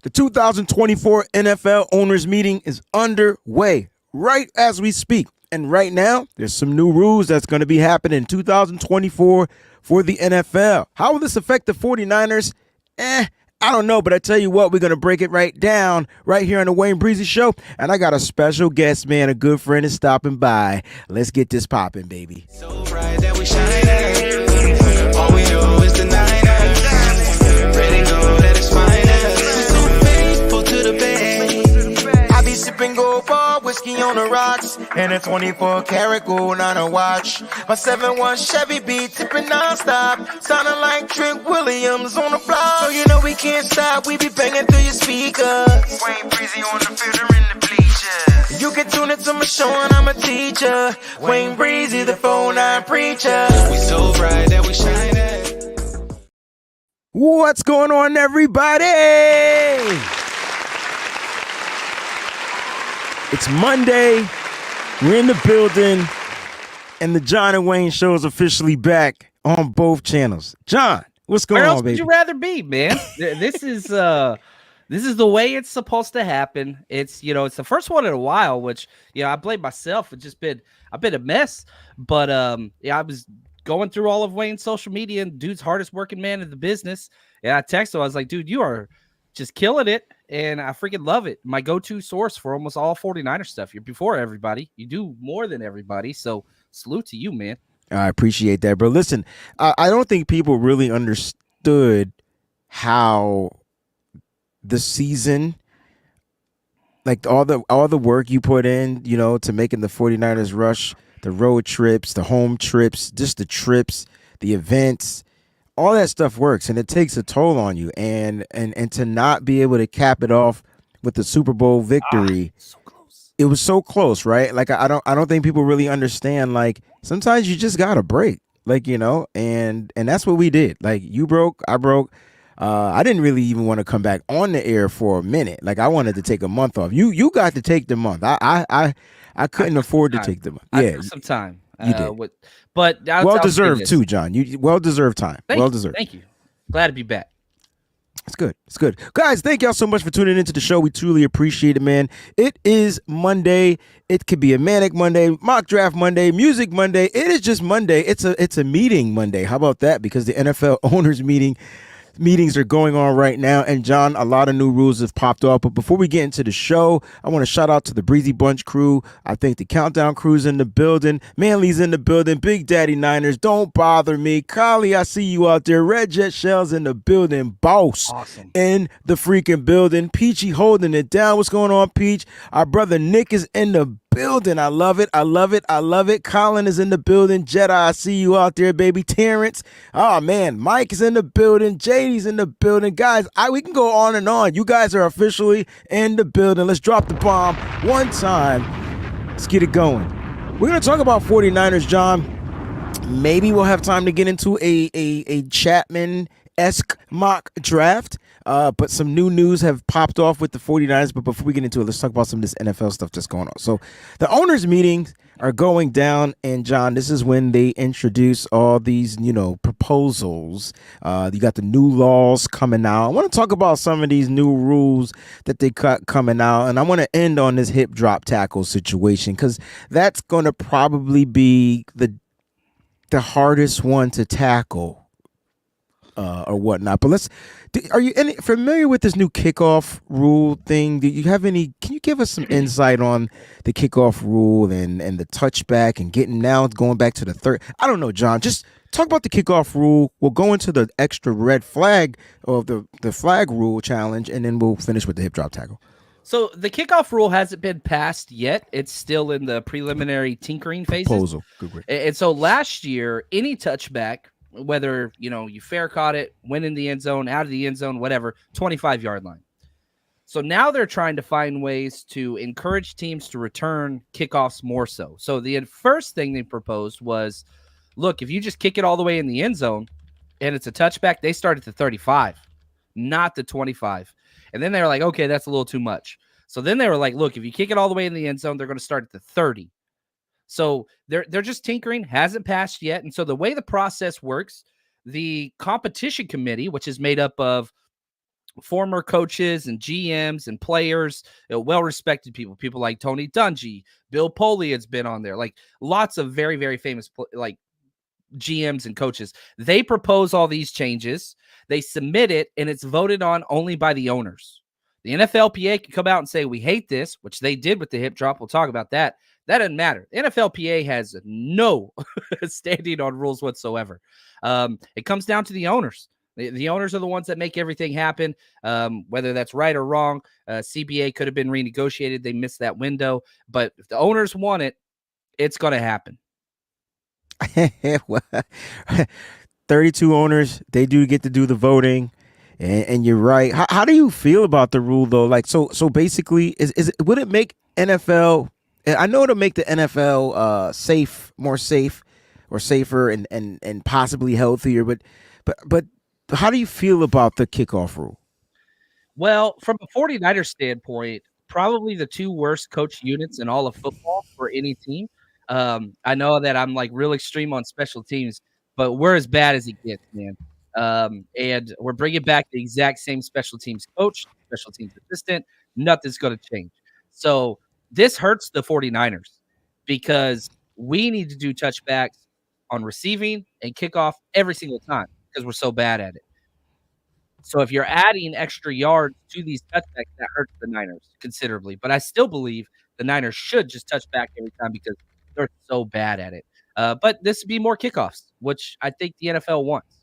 The 2024 NFL owners meeting is underway right as we speak. And right now, there's some new rules that's going to be happening in 2024 for the NFL. How will this affect the 49ers? I don't know, but I tell you what, we're going to break it right down right here on the WayneBreezie Show. And I got a special guest, man, a good friend is stopping by. Let's get this popping, baby. So bright that we shine. All we do is the Niners. Ready to go, let us find us. So faithful to the bay. I be sipping gold bar, whiskey on the rocks, and a 24-karat gold on a watch. My 7-1 Chevy beat tipping nonstop, sounding like Trent Williams on the block. So you know we can't stop, we be banging through your speakers. WayneBreezie on the field or in the bleachers. You can tune into my show and I'm a teacher. WayneBreezie, the 4-9 preacher. We so bright that we shining. What's going on, everybody? It's Monday. We're in the building, and the John and Wayne show is officially back on both channels. John, what's going on, baby? Where else would you rather be, man? This is the way it's supposed to happen. It's it's the first one in a while, which I blame myself. I've been a mess, but I was going through all of Wayne's social media, and dude's hardest working man in the business. And I texted him, I was like, dude, you are just killing it. And I freaking love it. My go-to source for almost all 49er stuff. You're before everybody. You do more than everybody. So salute to you, man. I appreciate that, bro. Listen, I don't think people really understood how the season, like all the work you put in, to making the 49ers rush, the road trips, the home trips, just the trips, the events, all that stuff works, and it takes a toll on you, and to not be able to cap it off with the Super Bowl victory, so close. It was so close, right? Like I don't think people really understand. Like sometimes you just gotta break, and that's what we did. Like you broke, I broke. I didn't really even want to come back on the air for a minute. Like I wanted to take a month off. You got to take the month. I couldn't afford to take the month. I took some time. You did. But well deserved too, John. You well deserved time. Well deserved. Thank you. Glad to be back. It's good. It's good. Guys, thank y'all so much for tuning into the show. We truly appreciate it, man. It is Monday. It could be a manic Monday, mock draft Monday, music Monday. It is just Monday. It's a meeting Monday. How about that? Because the NFL owners meetings are going on right now, and John, a lot of new rules have popped up. But before we get into the show, I want to shout out to the Breezy Bunch crew. I think the Countdown crew's in the building, Manly's in the building, Big Daddy Niners, Don't Bother Me, Kali, I see you out there, Red Jet Shell's in the building, Boss awesome. In the freaking building, Peachy holding it down. What's going on, Peach? Our brother Nick is in the building. I love it. I love it. I love it. Colin is in the building. Jedi, I see you out there, baby. Terrence. Oh man, Mike is in the building. JD's in the building. Guys, we can go on and on. You guys are officially in the building. Let's drop the bomb one time. Let's get it going. We're gonna talk about 49ers, John. Maybe we'll have time to get into a Chapman-esque mock draft. But some new news have popped off with the 49ers. But before we get into it, let's talk about some of this NFL stuff that's going on. So the owners' meetings are going down. And, John, this is when they introduce all these, proposals. You got the new laws coming out. I want to talk about some of these new rules that they cut coming out. And I want to end on this hip drop tackle situation because that's going to probably be the hardest one to tackle. Or whatnot, but are you familiar with this new kickoff rule thing? Can you give us some insight on the kickoff rule and the touchback and going back to the third? I don't know, John. Just talk about the kickoff rule. We'll go into the extra red flag of the flag rule challenge, and then we'll finish with the hip drop tackle. So the kickoff rule hasn't been passed yet. It's still in the preliminary tinkering phases. Proposal. And so last year, any touchback, whether you fair caught it, went in the end zone, out of the end zone, whatever, 25-yard line. So now they're trying to find ways to encourage teams to return kickoffs more so. So the first thing they proposed was, look, if you just kick it all the way in the end zone and it's a touchback, they start at the 35, not the 25. And then they were like, okay, that's a little too much. So then they were like, look, if you kick it all the way in the end zone, they're going to start at the 30. So they're just tinkering, hasn't passed yet. And so the way the process works, the competition committee, which is made up of former coaches and GMs and players, well-respected people like Tony Dungy, Bill Polian's been on there, like lots of very, very famous like GMs and coaches. They propose all these changes, they submit it, and it's voted on only by the owners. The NFLPA can come out and say, we hate this, which they did with the hip drop. We'll talk about that. That doesn't matter. The NFLPA has no standing on rules whatsoever. It comes down to the owners. The owners are the ones that make everything happen, whether that's right or wrong. CBA could have been renegotiated. They missed that window. But if the owners want it, it's going to happen. 32 owners, they do get to do the voting. And you're right. How do you feel about the rule though? Like, so basically, would it make NFL? I know it'll make the NFL more safe, or safer, and possibly healthier. But how do you feel about the kickoff rule? Well, from a 49ers standpoint, probably the two worst coach units in all of football for any team. I know that I'm like real extreme on special teams, but we're as bad as it gets, man. And we're bringing back the exact same special teams coach, special teams assistant. Nothing's going to change. So this hurts the 49ers because we need to do touchbacks on receiving and kickoff every single time because we're so bad at it. So if you're adding extra yards to these touchbacks, that hurts the Niners considerably. But I still believe the Niners should just touch back every time because they're so bad at it. But this would be more kickoffs, which I think the NFL wants.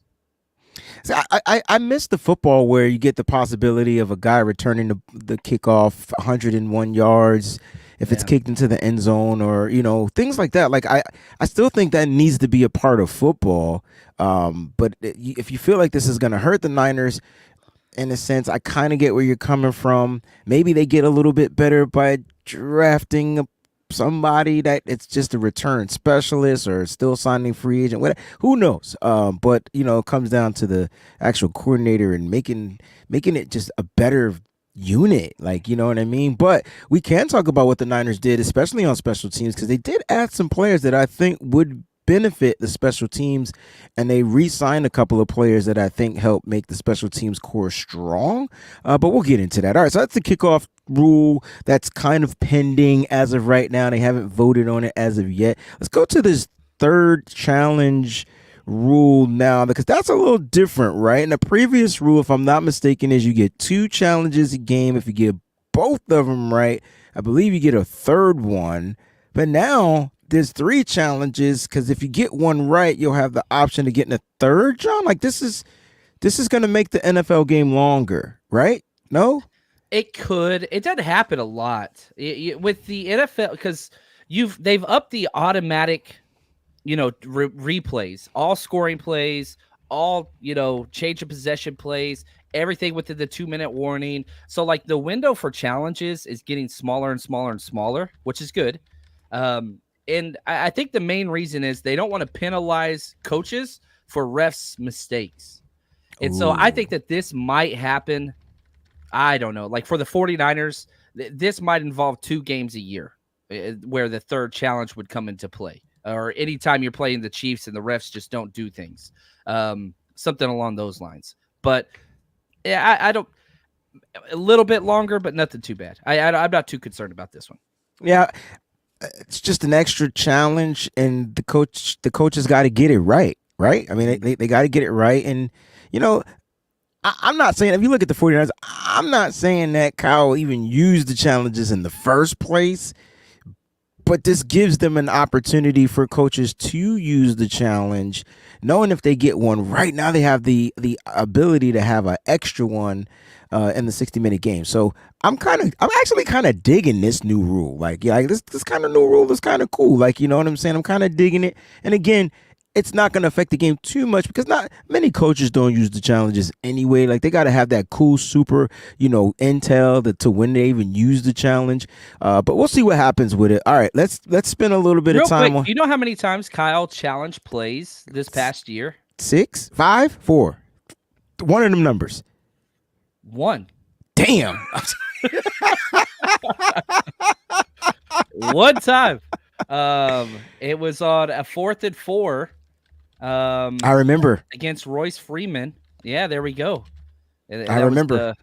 See, I miss the football where you get the possibility of a guy returning the kickoff 101 yards if it's kicked into the end zone, or things like that. Like I still think that needs to be a part of football. But if you feel like this is going to hurt the Niners, in a sense, I kind of get where you're coming from. Maybe they get a little bit better by drafting somebody that it's just a return specialist or still signing free agent. Who knows? But it comes down to the actual coordinator and making it just a better unit, like, you know what I mean? But we can talk about what the Niners did, especially on special teams, because they did add some players that I think would benefit the special teams, and they re-signed a couple of players that I think help make the special teams core strong. But we'll get into that. All right, so that's the kickoff rule that's kind of pending as of right now. They haven't voted on it as of yet. Let's go to this third challenge rule now, because that's a little different, right? In the previous rule, if I'm not mistaken, is you get 2 challenges a game. If you get both of them right, I believe you get a third one. But now there's 3 challenges, because if you get one right, you'll have the option of getting a third, John. Like, this is going to make the NFL game longer, right? No? It could. It doesn't happen a lot with the NFL because they've upped the automatic, replays, all scoring plays, all, change of possession plays, everything within the 2-minute warning. So like the window for challenges is getting smaller and smaller and smaller, which is good. And I think the main reason is they don't want to penalize coaches for refs' mistakes. And so I think that this might happen. I don't know. Like for the 49ers, this might involve 2 games a year where the third challenge would come into play. Or anytime you're playing the Chiefs and the refs just don't do things. Something along those lines. But yeah, I don't – a little bit longer, but nothing too bad. I'm not too concerned about this one. Yeah, it's just an extra challenge, and the coaches got to get it right? I mean, they got to get it right. And, I'm not saying, if you look at the 49ers, I'm not saying that Kyle even used the challenges in the first place, but this gives them an opportunity for coaches to use the challenge, knowing if they get one right now, they have the ability to have an extra one in the 60-minute game. So I'm actually kind of digging this new rule. Like this kind of new rule is kind of cool. Like, you know what I'm saying? I'm kind of digging it. And again, it's not going to affect the game too much because not many coaches don't use the challenges anyway. Like, they got to have that cool super, intel to when they even use the challenge. But we'll see what happens with it. All right, let's spend a little bit of time quick, you know how many times Kyle challenge plays this past year? 6, 5, 4. One of them numbers. 1. Damn. One time. It was on a 4th and 4. I remember against Royce Freeman. Yeah, there we go. I remember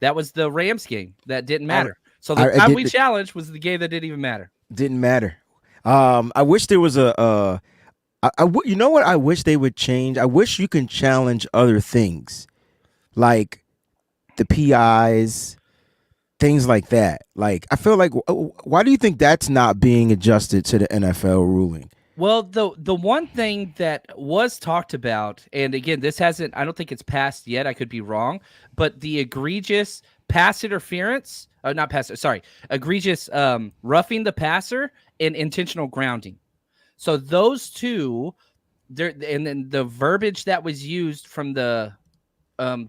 That was the Rams game that didn't Oh, matter. So the I time we did. challenged was the game that didn't even matter. Didn't matter. I wish there was you know what I wish they would change? I wish you can challenge other things like the PIs, things like that. Like I feel like why do you think that's not being adjusted to the NFL ruling? Well, the one thing that was talked about, and again, this hasn't, I don't think it's passed yet. I could be wrong, but the egregious pass interference, not pass, sorry, egregious roughing the passer and intentional grounding. So those two, there, and then the verbiage that was used from the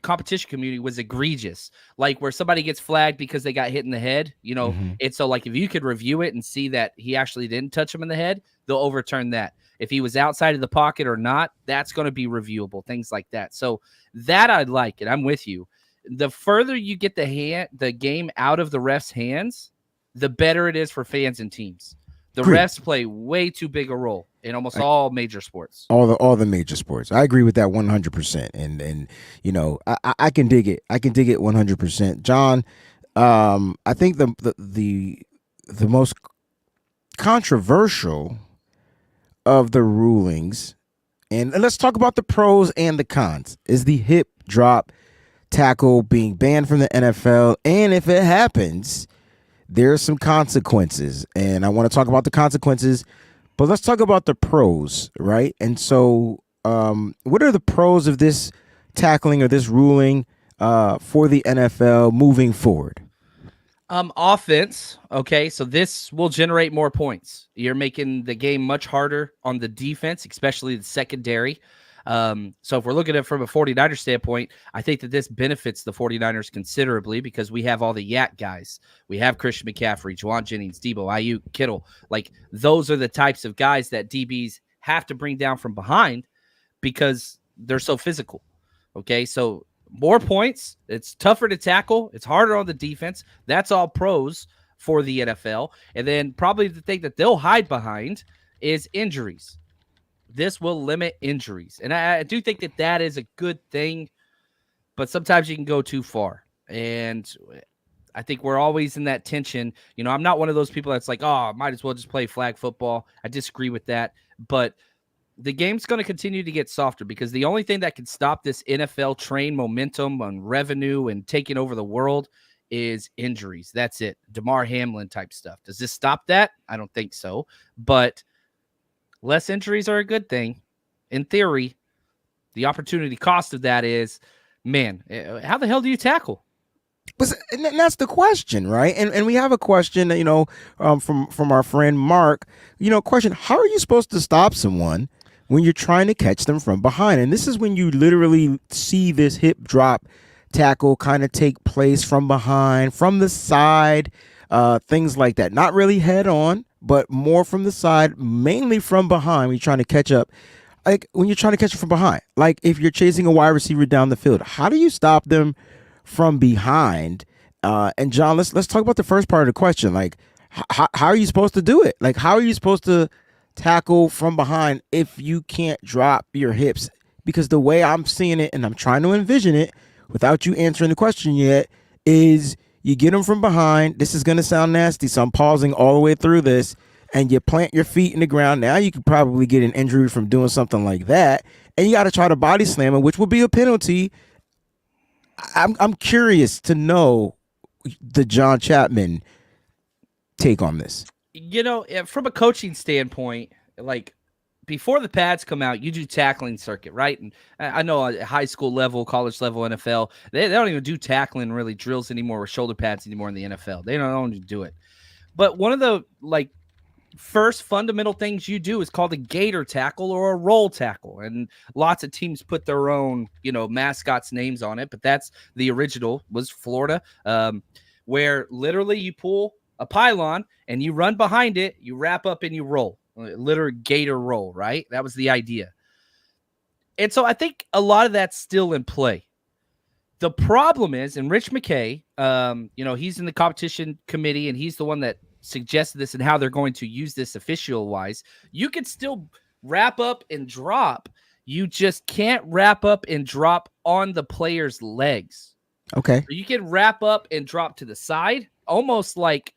competition community was egregious, like where somebody gets flagged because they got hit in the head. Mm-hmm. It's so like if you could review it and see that he actually didn't touch him in the head, they'll overturn that. If he was outside of the pocket or not, that's going to be reviewable, things like that. So that I'd like it. I'm with you. The further you get the game out of the refs' hands, the better it is for fans and teams. The Agreed. refs play way too big a role in almost all major sports. All the major sports. I agree with that 100%. And I can dig it. I can dig it 100%. John, I think the most controversial of the rulings, and let's talk about the pros and the cons, is the hip drop tackle being banned from the NFL. And if it happens, there's some consequences. And I want to talk about the consequences, but let's talk about the pros, right? And so what are the pros of this tackling or this ruling for the NFL moving forward? Offense. Okay, so this will generate more points. You're making the game much harder on the defense, especially the secondary. So if we're looking at it from a 49ers standpoint, I think that this benefits the 49ers considerably because we have all the yak guys. We have Christian McCaffrey, Juwan Jennings, Debo, Aiyuk, Kittle. Like those are the types of guys that DBs have to bring down from behind because they're so physical. Okay, so more points. It's tougher to tackle. It's harder on the defense. That's all pros for the NFL. And then probably the thing that they'll hide behind is injuries. This will limit injuries. And I do think that that is a good thing, but sometimes you can go too far. And I think we're always in that tension. I'm not one of those people that's like, oh, might as well just play flag football. I disagree with that. But the game's going to continue to get softer because the only thing that can stop this NFL train momentum on revenue and taking over the world is injuries. That's it. DeMar Hamlin type stuff. Does this stop that? I don't think so. But less injuries are a good thing. In theory, the opportunity cost of that is, man, how the hell do you tackle? And that's the question, right? And we have a question, from our friend Mark. Question: how are you supposed to stop someone when you're trying to catch them from behind? And this is when you literally see this hip drop tackle kind of take place from behind, from the side, things like that. Not really head on, but more from the side, mainly from behind when you're trying to catch up. Like when you're trying to catch it from behind, like if you're chasing a wide receiver down the field, how do you stop them from behind? And John, let's talk about the first part of the question. Like, how are you supposed to do it? Like, how are you supposed to tackle from behind if you can't drop your hips? Because the way I'm seeing it, and I'm trying to envision it without you answering the question yet, is you get them from behind. This is going to sound nasty, so I'm pausing all the way through this. And you plant your feet in the ground. Now you could probably get an injury from doing something like that. And you got to try to body slam him, which would be a penalty. I'm curious to know the John Chapman take on this. From a coaching standpoint, like before the pads come out, you do tackling circuit, right? And I know at high school level, college level, NFL, they don't even do tackling really drills anymore with shoulder pads anymore in the NFL. They don't do it. But one of the first fundamental things you do is called a gator tackle or a roll tackle. And lots of teams put their own, mascots' names on it. But that's the original was Florida, where literally you pull a pylon and you run behind it, you wrap up and you roll. Literally gator roll, right? That was the idea. And so I think a lot of that's still in play. The problem is, and Rich McKay, he's in the competition committee and he's the one that suggested this and how they're going to use this official wise. You can still wrap up and drop. You just can't wrap up and drop on the player's legs. Okay. So you can wrap up and drop to the side, almost like,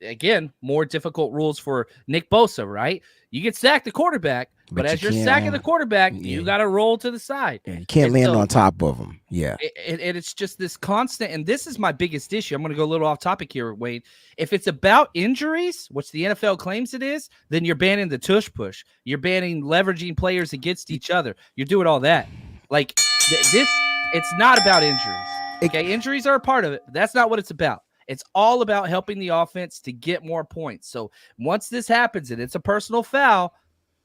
again, more difficult rules for Nick Bosa, right? You can sack the quarterback, but You as you're sacking the can't. quarterback, Yeah. you got to roll to the side. Yeah, you can't And land so on top of them. Yeah. and it's just this constant, and this is my biggest issue. I'm going to go a little off topic here, Wade. If it's about injuries, which the NFL claims it is, then you're banning the tush push. You're banning leveraging players against each other. You're doing all that. Like this, it's not about injuries. Okay, injuries are a part of it, but that's not what it's about. It's all about helping the offense to get more points. So once this happens and it's a personal foul,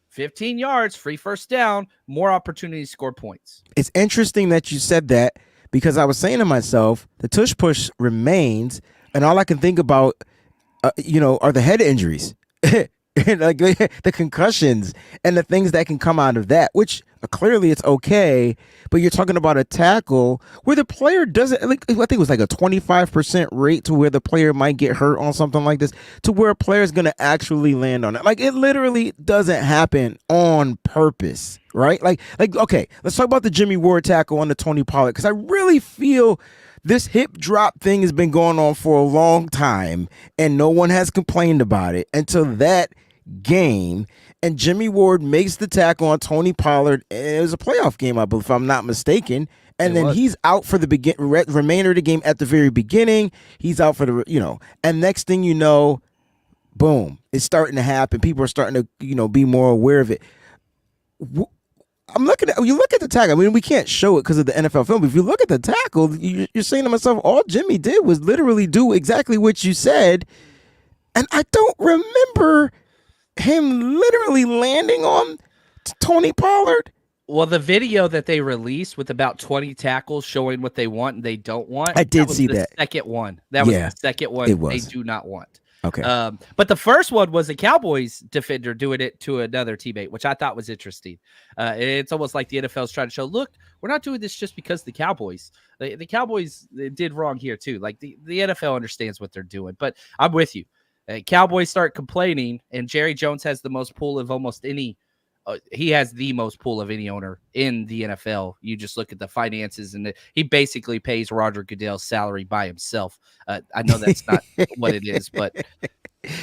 15 yards, free first down, more opportunity to score points. It's interesting that you said that because I was saying to myself, the tush push remains, and all I can think about, are the head injuries, like the concussions and the things that can come out of that. Which clearly it's okay, but you're talking about a tackle where the player doesn't. Like, I think it was like a 25% rate to where the player might get hurt on something like this, to where a player is going to actually land on it. Like, it literally doesn't happen on purpose, right? Like okay, let's talk about the Jimmy Ward tackle on the Tony Pollard, because I really feel this hip drop thing has been going on for a long time and no one has complained about it until that game. And Jimmy Ward makes the tackle on Tony Pollard. And it was a playoff game, I believe, if I'm not mistaken. And then he's out for the remainder of the game at the very beginning. He's out for the, and next thing you know, boom, it's starting to happen. People are starting to, be more aware of it. You look at the tackle. I mean, we can't show it because of the NFL film. But if you look at the tackle, you're saying to myself, all Jimmy did was literally do exactly what you said. And I don't remember him literally landing on Tony Pollard. Well, the video that they released with about 20 tackles showing what they want and they don't want. I did see that. Second one. That was the second one they do not want. Okay. But the first one was a Cowboys defender doing it to another teammate, which I thought was interesting. It's almost like the NFL is trying to show, look, we're not doing this just because the Cowboys. The Cowboys did wrong here too. Like the NFL understands what they're doing. But I'm with you. Cowboys start complaining, and Jerry Jones has the most pull of almost any. He has the most pull of any owner in the NFL. You just look at the finances, and he basically pays Roger Goodell's salary by himself. I know that's not what it is, but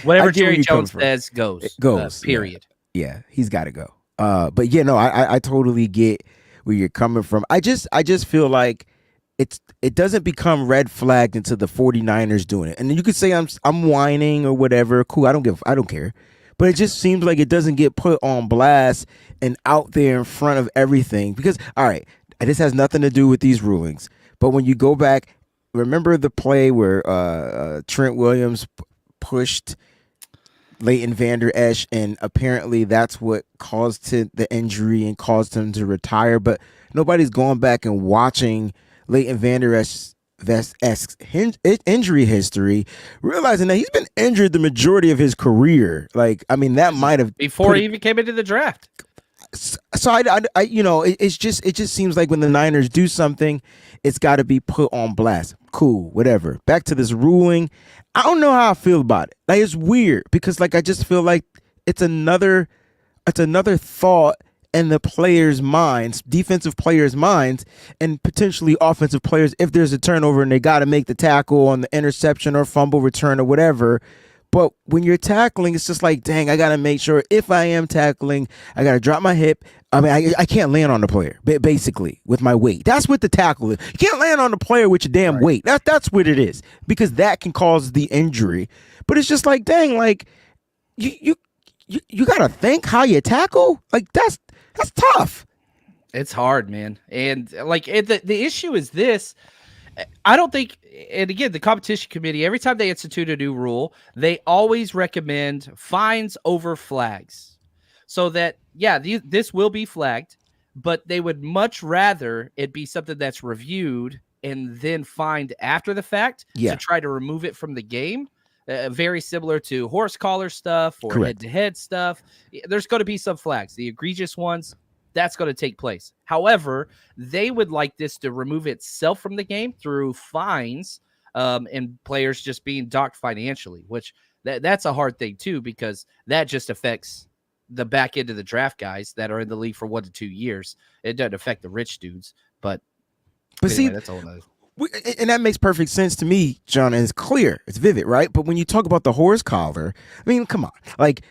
whatever Jerry Jones says goes. It goes. Period. Yeah, he's got to go. But yeah, no, I totally get where you're coming from. I just feel like it doesn't become red flagged until the 49ers doing it. And you could say I'm whining or whatever. Cool, I don't care. But it just seems like it doesn't get put on blast and out there in front of everything. Because, all right, this has nothing to do with these rulings. But when you go back, remember the play where Trent Williams pushed Leighton Vander Esch, and apparently that's what caused the injury and caused him to retire. But nobody's going back and watching Leighton Vander Esch's injury history, realizing that he's been injured the majority of his career. Like, I mean, that might have before he even came into the draft. So it just seems like when the Niners do something, it's got to be put on blast. Cool, whatever. Back to this ruling. I don't know how I feel about it. Like, it's weird because, like, I just feel like it's another thought in the players' minds, defensive players' minds, and potentially offensive players, if there's a turnover and they got to make the tackle on the interception or fumble return or whatever. But when you're tackling, it's just like, dang, I got to make sure if I am tackling, I got to drop my hip. I mean, I can't land on the player, basically, with my weight. That's what the tackle is. You can't land on the player with your damn weight. That's what it is, because that can cause the injury. But it's just like, dang, like, you got to think how you tackle? Like, that's tough. It's hard, man. And like the issue is this. I don't think, and again, the competition committee, every time they institute a new rule, they always recommend fines over flags. So that, yeah, this will be flagged, but they would much rather it be something that's reviewed and then fined after the fact to try to remove it from the game. Very similar to horse collar stuff or head-to-head stuff. There's going to be some flags. The egregious ones, that's going to take place. However, they would like this to remove itself from the game through fines and players just being docked financially, which that's a hard thing too, because that just affects the back end of the draft guys that are in the league for 1 to 2 years. It doesn't affect the rich dudes, but anyway, that's all. And that makes perfect sense to me, John, and it's clear, it's vivid, right? But when you talk about the horse collar, I mean, come on, like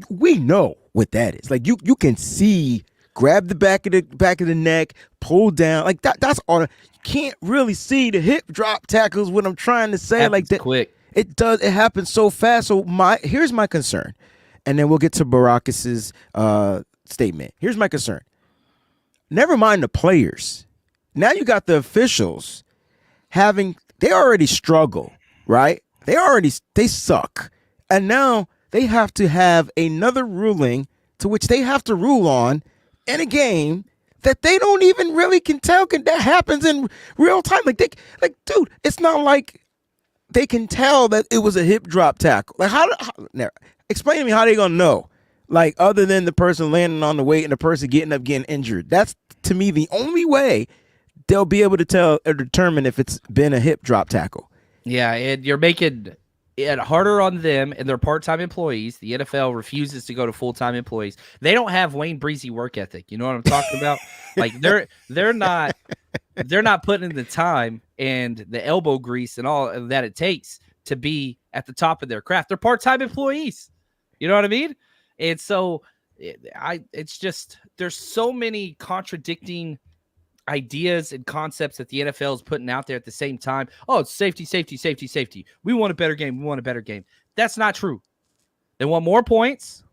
we know what that is. Like you can see, grab the back of the neck, pull down, like that's all. You can't really see the hip drop tackles. What I'm trying to say, Happens like that, quick. it does. It happens so fast. So here's my concern, and then we'll get to Barakis's statement. Here's my concern. Never mind the players. Now you got the officials they already struggle, right? They suck. And now they have to have another ruling to which they have to rule on in a game that they don't even really can tell that happens in real time. Like dude, it's not like they can tell that it was a hip drop tackle. Like explain to me how they gonna know? Like other than the person landing on the weight and the person getting injured. That's to me the only way they'll be able to tell or determine if it's been a hip drop tackle. Yeah, and you're making it harder on them and their part-time employees. The NFL refuses to go to full-time employees. They don't have WayneBreezie work ethic. You know what I'm talking about? Like they're not putting in the time and the elbow grease and all that it takes to be at the top of their craft. They're part-time employees. You know what I mean? And so it's just there's so many contradicting ideas and concepts that the NFL is putting out there at the same time. Oh, it's safety, safety, safety, safety. We want a better game. We want a better game. That's not true. They want more points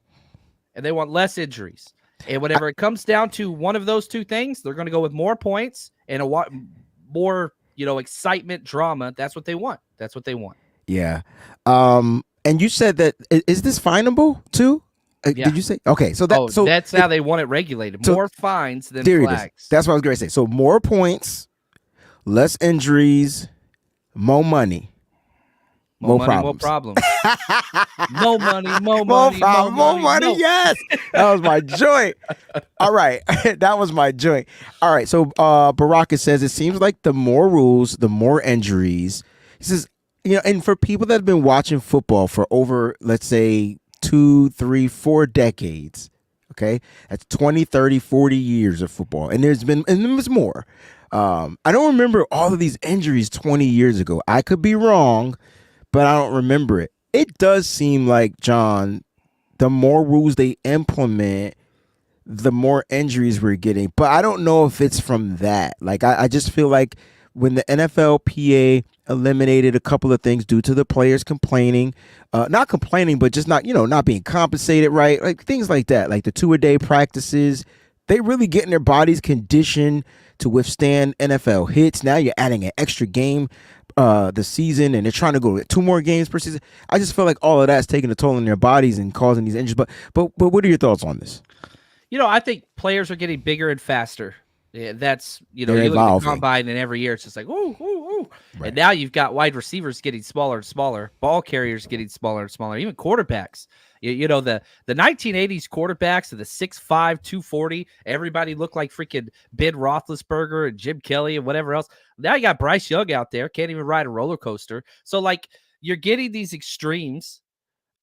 and they want less injuries. And whenever it comes down to one of those two things, they're going to go with more points and more, excitement, drama. That's what they want. That's what they want. Yeah. And you said that is this finable too? Yeah. Did you say okay? So that's how they want it regulated. More fines than flags. That's what I was going to say. So more points, less injuries, more money, more problems. No money, more money, more money. No. Yes, that was my joint. All right, that was my joint. All right. So Baraka says it seems like the more rules, the more injuries. He says, and for people that have been watching football for over, let's say, 2, 3, 4 decades, okay, that's 20, 30, 40 years of football, and there's more. I don't remember all of these injuries 20 years ago. I could be wrong, but I don't remember it. It does seem like, John, the more rules they implement, the more injuries we're getting, but I don't know if it's from that. Like I just feel like when the NFLPA eliminated a couple of things due to the players complaining, not complaining, but just not being compensated right, like things like that, like the 2-a-day practices, they really getting their bodies conditioned to withstand NFL hits. Now you're adding an extra game this season, and they're trying to go 2 more games per season. I just feel like all of that's taking a toll on their bodies and causing these injuries. But what are your thoughts on this? I think players are getting bigger and faster. Yeah, that's you look at the combine, and every year it's just like ooh, ooh, ooh. Right. And now you've got wide receivers getting smaller and smaller, ball carriers getting smaller and smaller, even quarterbacks. The 1980s quarterbacks of the 6'5", 240, everybody looked like freaking Ben Roethlisberger and Jim Kelly and whatever else. Now you got Bryce Young out there, can't even ride a roller coaster. So like you're getting these extremes,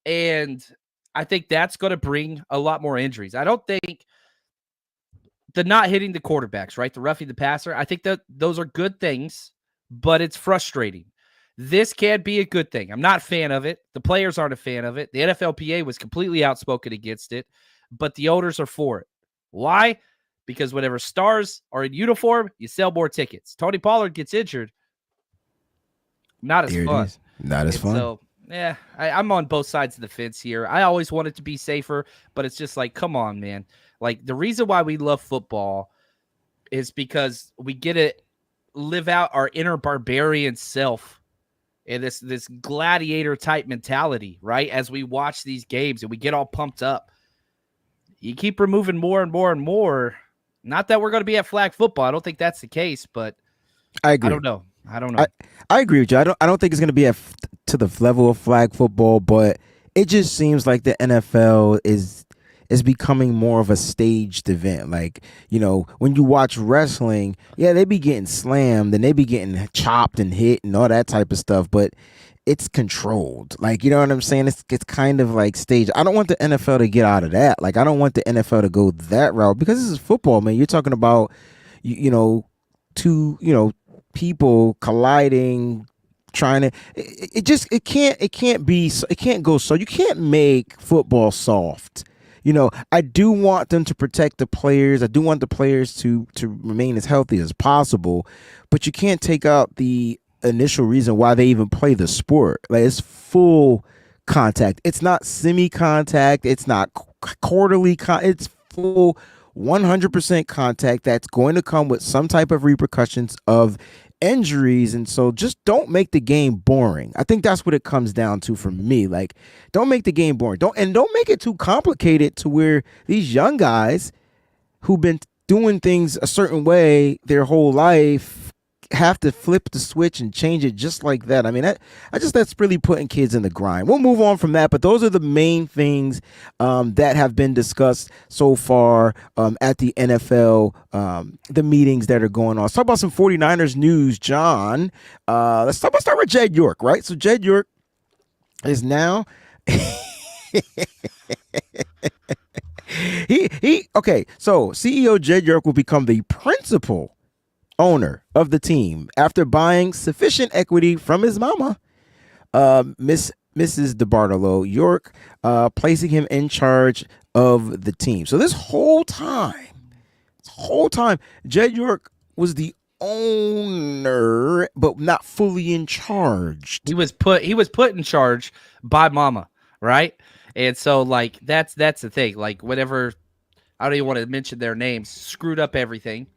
and I think that's going to bring a lot more injuries. I don't think the not hitting the quarterbacks, right? The roughing the passer. I think that those are good things, but it's frustrating. This can be a good thing. I'm not a fan of it. The players aren't a fan of it. The NFLPA was completely outspoken against it, but the owners are for it. Why? Because whenever stars are in uniform, you sell more tickets. Tony Pollard gets injured. Not as fun. Not as fun. So, yeah, I'm on both sides of the fence here. I always want it to be safer, but it's just like, come on, man. Like, the reason why we love football is because we get to live out our inner barbarian self and this gladiator type mentality, right? As we watch these games and we get all pumped up. You keep removing more and more and more. Not that we're going to be at flag football. I don't think that's the case, but I agree. I don't know. I agree with you. I don't think it's going to be to the level of flag football, but it just seems like the NFL is becoming more of a staged event. Like, when you watch wrestling, yeah, they be getting slammed and they be getting chopped and hit and all that type of stuff, but it's controlled. Like, you know what I'm saying? It's kind of like staged. I don't want the NFL to get out of that. Like, I don't want the NFL to go that route because this is football, man. You're talking about, people colliding, trying to. It can't go so. You can't make football soft. I do want them to protect the players. I do want the players to remain as healthy as possible, but you can't take out the initial reason why they even play the sport. Like, it's full contact. It's not semi-contact. It's not quarterly. It's full 100% contact that's going to come with some type of repercussions of injuries. And so just don't make the game boring. I think that's what it comes down to for me. Like, don't make the game boring. Don't make it too complicated to where these young guys who've been doing things a certain way their whole life have to flip the switch and change it just like that. I mean, that's really putting kids in the grind. We'll move on from that, but those are the main things that have been discussed so far at the NFL, the meetings that are going on. Let's talk about some 49ers news, John. Let's start with Jed York, right? So Jed York is now so CEO Jed York will become the principal owner of the team after buying sufficient equity from his mama, Mrs. DeBartolo York, placing him in charge of the team. So this whole time, Jed York was the owner, but not fully in charge. He was put in charge by mama, right? And so, like, that's the thing. Like, whatever, I don't even want to mention their names, screwed up everything.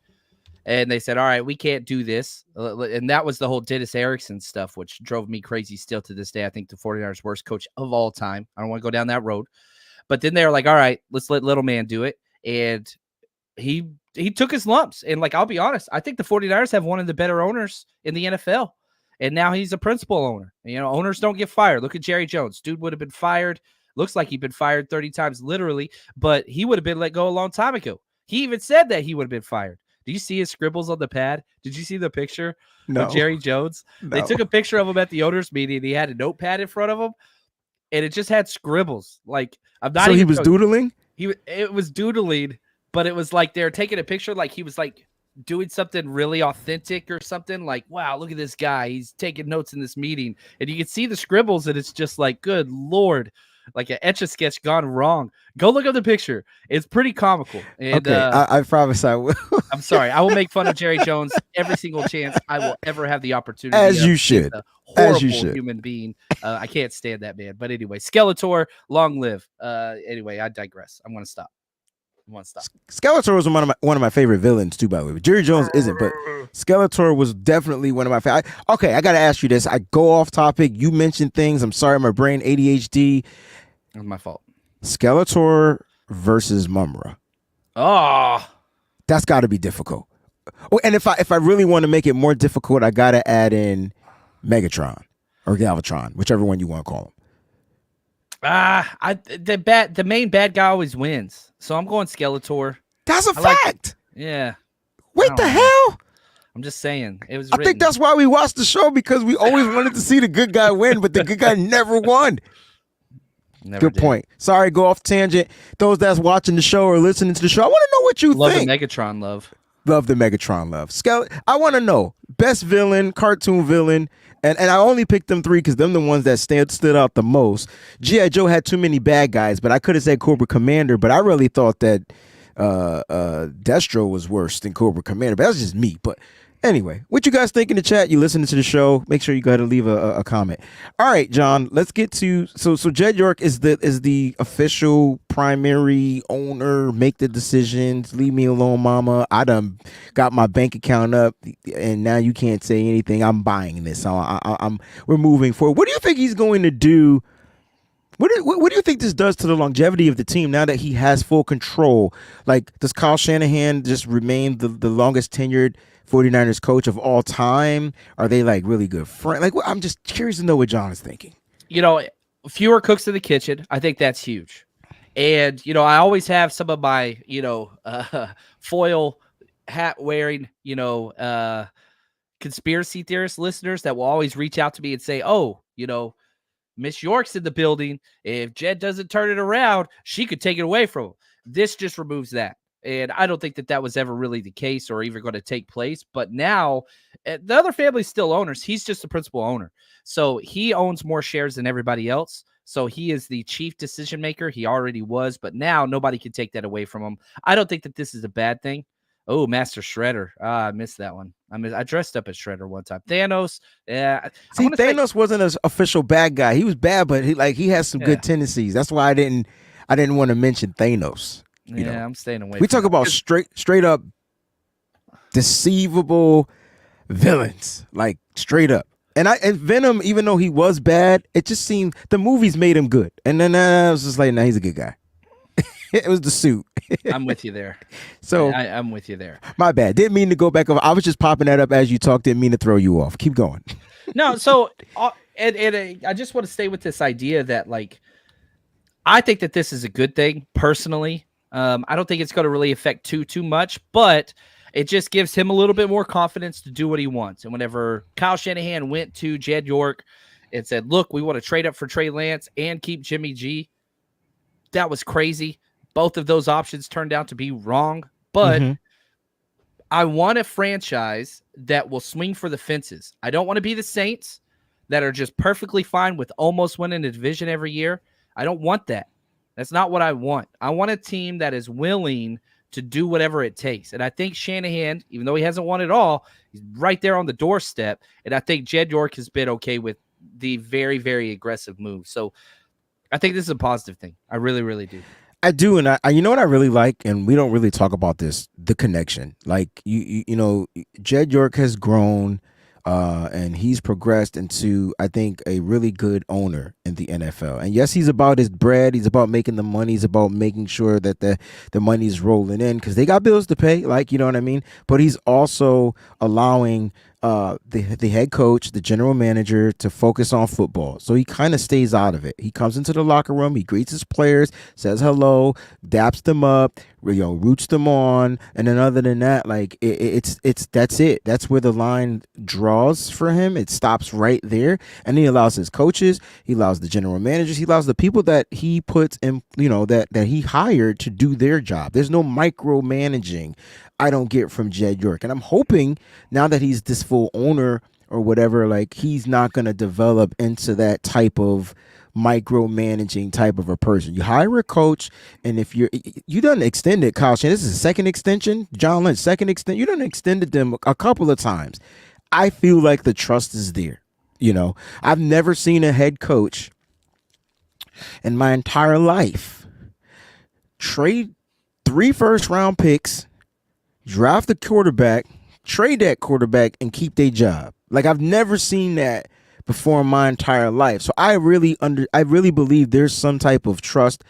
And they said, all right, we can't do this. And that was the whole Dennis Erickson stuff, which drove me crazy still to this day. I think the 49ers worst coach of all time. I don't want to go down that road. But then they're like, all right, let's let little man do it. And he took his lumps. And, like, I'll be honest, I think the 49ers have one of the better owners in the NFL. And now he's a principal owner. Owners don't get fired. Look at Jerry Jones. Dude would have been fired. Looks like he'd been fired 30 times literally, but he would have been let go a long time ago. He even said that he would have been fired. Do you see his scribbles on the pad? Did you see the picture of Jerry Jones? No. They took a picture of him at the owners meeting. He had a notepad in front of him, and it just had scribbles. Like, I'm not. So he was doodling. It was doodling, but it was like they're taking a picture, like he was like doing something really authentic or something. Like, wow, look at this guy. He's taking notes in this meeting, and you can see the scribbles, and it's just like, good Lord. Like an Etch-a-Sketch gone wrong. Go look up the picture. It's pretty comical. And, okay, I promise I will. I'm sorry. I will make fun of Jerry Jones every single chance I will ever have the opportunity. As you should. Horrible human being. I can't stand that man. But anyway, Skeletor, long live. Anyway, I digress. I'm going to stop. Skeletor was one of my favorite villains too, by the way. But Jerry Jones isn't, but Skeletor was definitely one of my favorite. Okay, I got to ask you this. I go off topic. You mentioned things. I'm sorry, my brain ADHD. It was my fault. Skeletor versus Mumra. Oh, that's got to be difficult. Oh, and if I really want to make it more difficult, I got to add in Megatron or Galvatron, whichever one you want to call him. The main bad guy always wins, so I'm going Skeletor. That's a fact. Yeah. Wait, the hell? I'm just saying. It was. I think that's why we watched the show, because we always wanted to see the good guy win, but the good guy never won. Good point. Sorry, go off tangent. Those that's watching the show or listening to the show, I want to know what you think. Love the Megatron love. Love the Megatron love. I want to know best villain, cartoon villain, and I only picked them three because them the ones that stood out the most. G.I. Joe had too many bad guys, but I could have said Cobra Commander, but I really thought that Destro was worse than Cobra Commander, but that's just me. But anyway, what you guys think in the chat? You listening to the show? Make sure you go ahead and leave a comment. All right, John, let's get to so Jed York is the official primary owner. Make the decisions. Leave me alone, mama. I done got my bank account up, and now you can't say anything. I'm buying this. So we're moving forward. What do you think he's going to do? What do you think this does to the longevity of the team now that he has full control? Like, does Kyle Shanahan just remain the longest tenured 49ers coach of all time? Are they like really good friends? Like, I'm just curious to know what John is thinking. Fewer cooks in the kitchen. I think that's huge. And, I always have some of my, foil hat wearing, conspiracy theorist listeners that will always reach out to me and say, oh, Miss York's in the building. If Jed doesn't turn it around, she could take it away from him. This just removes that. And I don't think that was ever really the case or even going to take place. But now The other family's still owners. He's just the principal owner. So he owns more shares than everybody else. So he is the chief decision maker. He already was, but now nobody can take that away from him. I don't think that this is a bad thing. Oh, Master Shredder. I missed that one. I dressed up as Shredder one time. Thanos. Yeah. See, Thanos wasn't an official bad guy. He was bad, but he has some good tendencies. That's why I didn't want to mention Thanos. You know? I'm staying away. We talk about straight up deceivable villains, like straight up. And Venom, even though he was bad, it just seemed the movies made him good. And then I was just like, nah, he's a good guy. It was the suit. I'm with you there. So I'm with you there. My bad. Didn't mean to go back over. I was just popping that up as you talked. Didn't mean to throw you off. Keep going. No, so and I just want to stay with this idea that, like, I think that this is a good thing personally. I don't think it's going to really affect too much, but it just gives him a little bit more confidence to do what he wants. And whenever Kyle Shanahan went to Jed York and said, "Look, we want to trade up for Trey Lance and keep Jimmy G," that was crazy. Both of those options turned out to be wrong, but I want a franchise that will swing for the fences. I don't want to be the Saints that are just perfectly fine with almost winning a division every year. I don't want that. That's not what I want. I want a team that is willing to do whatever it takes. And I think Shanahan, even though he hasn't won it all, he's right there on the doorstep. And I think Jed York has been okay with the very, very aggressive move. So I think this is a positive thing. I really, really do. I do, and I you know what I really like, and we don't really talk about this, the connection. Like you know, Jed York has grown, and he's progressed into, I think, a really good owner in the NFL. And yes, he's about his bread. He's about making the money. He's about making sure that the money's rolling in because they got bills to pay. Like, you know what I mean. But he's also allowing the head coach, the general manager, to focus on football. So he kind of stays out of it. He comes into the locker room, he greets his players, says hello, daps them up, roots them on, and then other than that, like it's that's it. That's where the line draws for him. It stops right there, and he allows his coaches, he allows the general managers, he allows the people that he puts in, that he hired to do their job. There's no micromanaging I don't get from Jed York. And I'm hoping now that he's this full owner or whatever, like he's not going to develop into that type of micromanaging type of a person. You hire a coach, and if you done extended Kyle Shanahan, this is a second extension, John Lynch, second extension, you done extended them a couple of times. I feel like the trust is there. I've never seen a head coach in my entire life trade 3 first-round picks, draft the quarterback, trade that quarterback, and keep their job. Like, I've never seen that before in my entire life. So I really believe there's some type of trust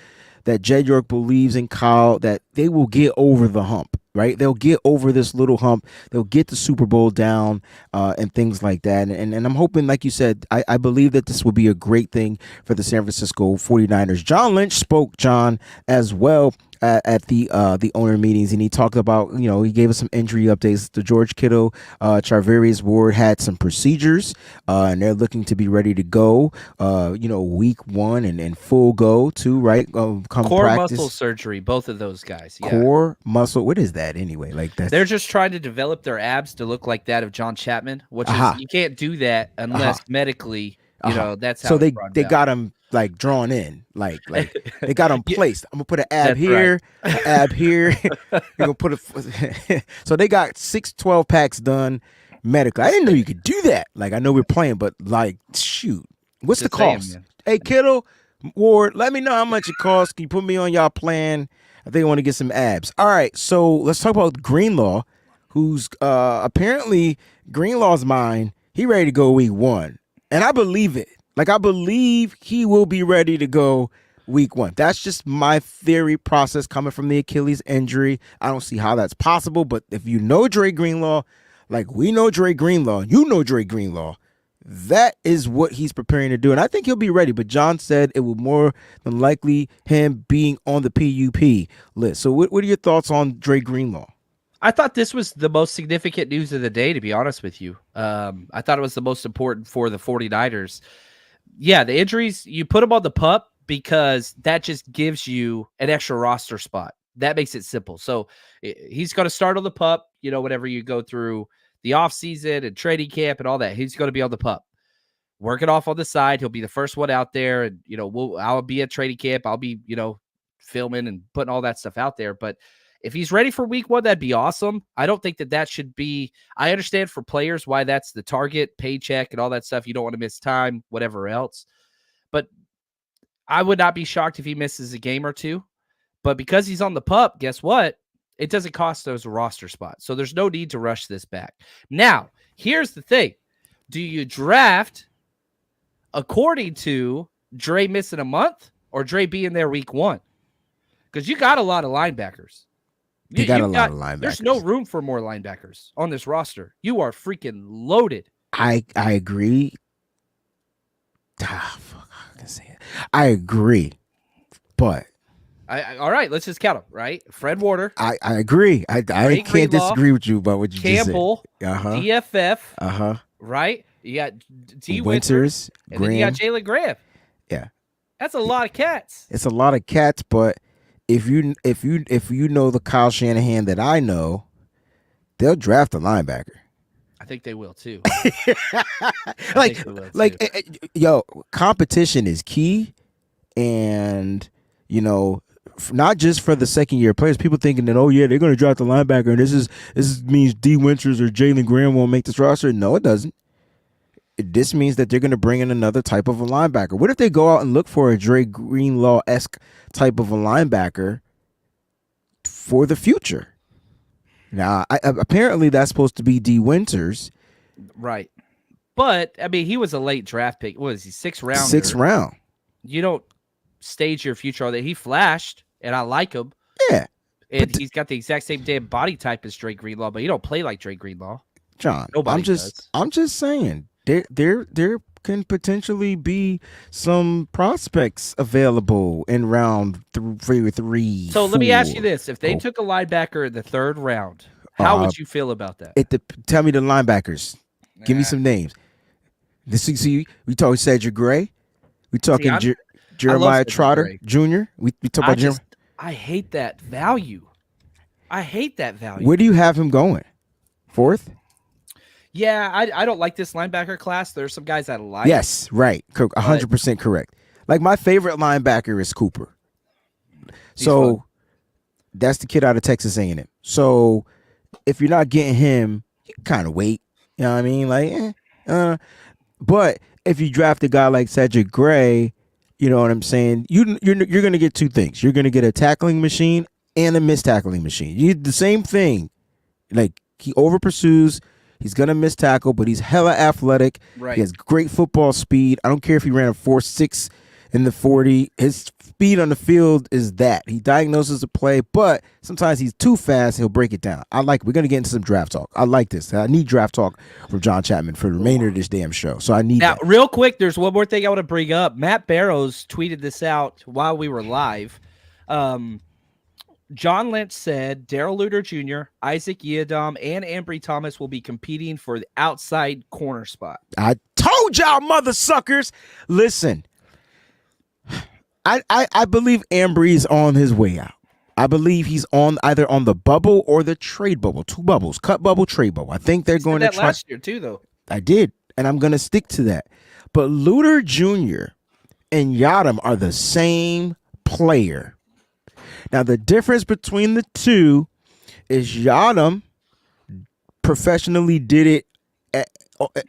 that Jed York believes in Kyle, that they will get over the hump, right? They'll get over this little hump. They'll get the Super Bowl down and things like that. And I'm hoping, like you said, I believe that this will be a great thing for the San Francisco 49ers. John Lynch spoke, John, as well at the owner meetings, and he talked about, he gave us some injury updates. The George Kittle, Charvarius Ward had some procedures, and they're looking to be ready to go, week 1 and full go too, right? Come core practice. Muscle surgery, both of those guys. Yeah. Core muscle. What is that anyway? Like they're just trying to develop their abs to look like that of John Chapman, which is you can't do that unless medically, that's how. So they got him like drawn in, like they got them placed. I'm gonna put an ab here, an ab here. You're gonna put so they got 6 12 packs done medically. I didn't know you could do that. Like, I know we're playing, but like, shoot, what's the cost? Hey, Kittle, Ward, let me know how much it costs. Can you put me on y'all plan? I think I want to get some abs. All right, so let's talk about Greenlaw, who's apparently Greenlaw's mind. He ready to go week 1, and I believe it. Like, I believe he will be ready to go week 1. That's just my theory process coming from the Achilles injury. I don't see how that's possible, but if you know Dre Greenlaw, like we know Dre Greenlaw, you know Dre Greenlaw, that is what he's preparing to do. And I think he'll be ready. But John said it will more than likely him being on the PUP list. So what are your thoughts on Dre Greenlaw? I thought this was the most significant news of the day, to be honest with you. I thought it was the most important for the 49ers. Yeah, the injuries, you put them on the PUP because that just gives you an extra roster spot. That makes it simple. So he's going to start on the PUP, whenever you go through the offseason and training camp and all that, he's going to be on the pup. Work it off on the side. He'll be the first one out there. And, I'll be at training camp. I'll be, filming and putting all that stuff out there. But if he's ready for week 1, that'd be awesome. I don't think that should be, I understand for players why that's the target, paycheck and all that stuff. You don't want to miss time, whatever else. But I would not be shocked if he misses a game or two. But because he's on the pup, guess what? It doesn't cost those roster spots. So there's no need to rush this back. Now, here's the thing. Do you draft according to Dre missing a month or Dre being there week 1? Because you got a lot of linebackers. They got a lot of linebackers. There's no room for more linebackers on this roster. You are freaking loaded. I agree. Fuck, I can say it. I agree, but all right, let's just count them. Right, Fred Warner. I agree. I can't disagree with you about what you Campbell, just said. DFF. Right, you got D. Winters, and then you got Jalen Graham. Yeah, that's a lot of cats. It's a lot of cats, but if you know the Kyle Shanahan that I know, they'll draft a linebacker. I think they will too. Yo, competition is key, and not just for the second year players. People thinking that they're going to draft the linebacker, and this means D. Winters or Jalen Graham won't make this roster. No, it doesn't. This means that they're going to bring in another type of a linebacker. What if they go out and look for a Dre Greenlaw-esque type of a linebacker for the future? Now, apparently that's supposed to be D. Winters. Right. But, I mean, he was a late draft pick. What is he, 6th round? 6th round. You don't stage your future on that. He flashed, and I like him. Yeah. And he's got the exact same damn body type as Dre Greenlaw, but he don't play like Dre Greenlaw. John, Nobody I'm just saying. There can potentially be some prospects available in round 3. So let me ask you this: if they took a linebacker in the 3rd round, how would you feel about that? Tell me the linebackers. Give me some names. We talking Cedric Gray. We talking Jeremiah Trotter Jr. We talk about Jeremiah. I hate that value. Where do you have him going? 4th? Yeah, I don't like this linebacker class. There's some guys I like. Yes, right. 100% correct. Like, my favorite linebacker is Cooper. So that's the kid out of Texas A&M. So if you're not getting him, you kind of wait. You know what I mean? Like, but if you draft a guy like Cedric Gray, you know what I'm saying? You're going to get 2 things. You're going to get a tackling machine and a miss tackling machine. You get the same thing. Like, he over pursues. He's going to miss tackle, but he's hella athletic. Right. He has great football speed. I don't care if he ran a 4.6 in the 40. His speed on the field is that. He diagnoses a play, but sometimes he's too fast. He'll break it down. We're going to get into some draft talk. I like this. I need draft talk from John Chapman for the remainder of this damn show. So I need Now, that. real quick, there's one more thing I want to bring up. Matt Barrows tweeted this out while we were live. John Lynch said Darrell Luter Jr., Isaac Yiadom, and Ambry Thomas will be competing for the outside corner spot. I told y'all, mother suckers. Listen, I believe Ambry's on his way out. I believe he's either on the bubble or the trade bubble. 2 bubbles, cut bubble, trade bubble. I think they're going to try. Last year too, though. I did, and I'm going to stick to that. But Luter Jr. and Yiadom are the same player. Now, the difference between the two is Yiadom professionally did it,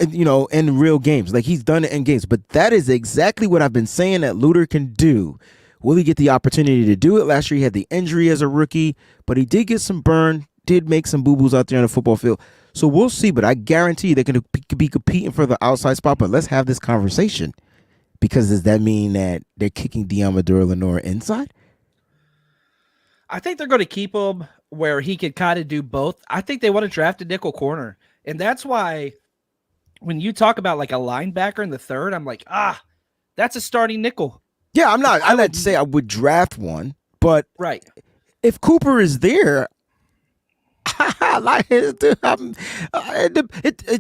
in real games. Like, he's done it in games. But that is exactly what I've been saying that Luter can do. Will he get the opportunity to do it? Last year, he had the injury as a rookie, but he did get some burn, did make some boo-boos out there on the football field. So we'll see, but I guarantee they can be competing for the outside spot. But let's have this conversation, because does that mean that they're kicking Deommodore Lenoir inside? I think they're going to keep him where he could kind of do both. I think they want to draft a nickel corner. And that's why when you talk about like a linebacker in the 3rd, I'm like, that's a starting nickel. Yeah, I'm not to say I would draft one, but right. If Cooper is there, it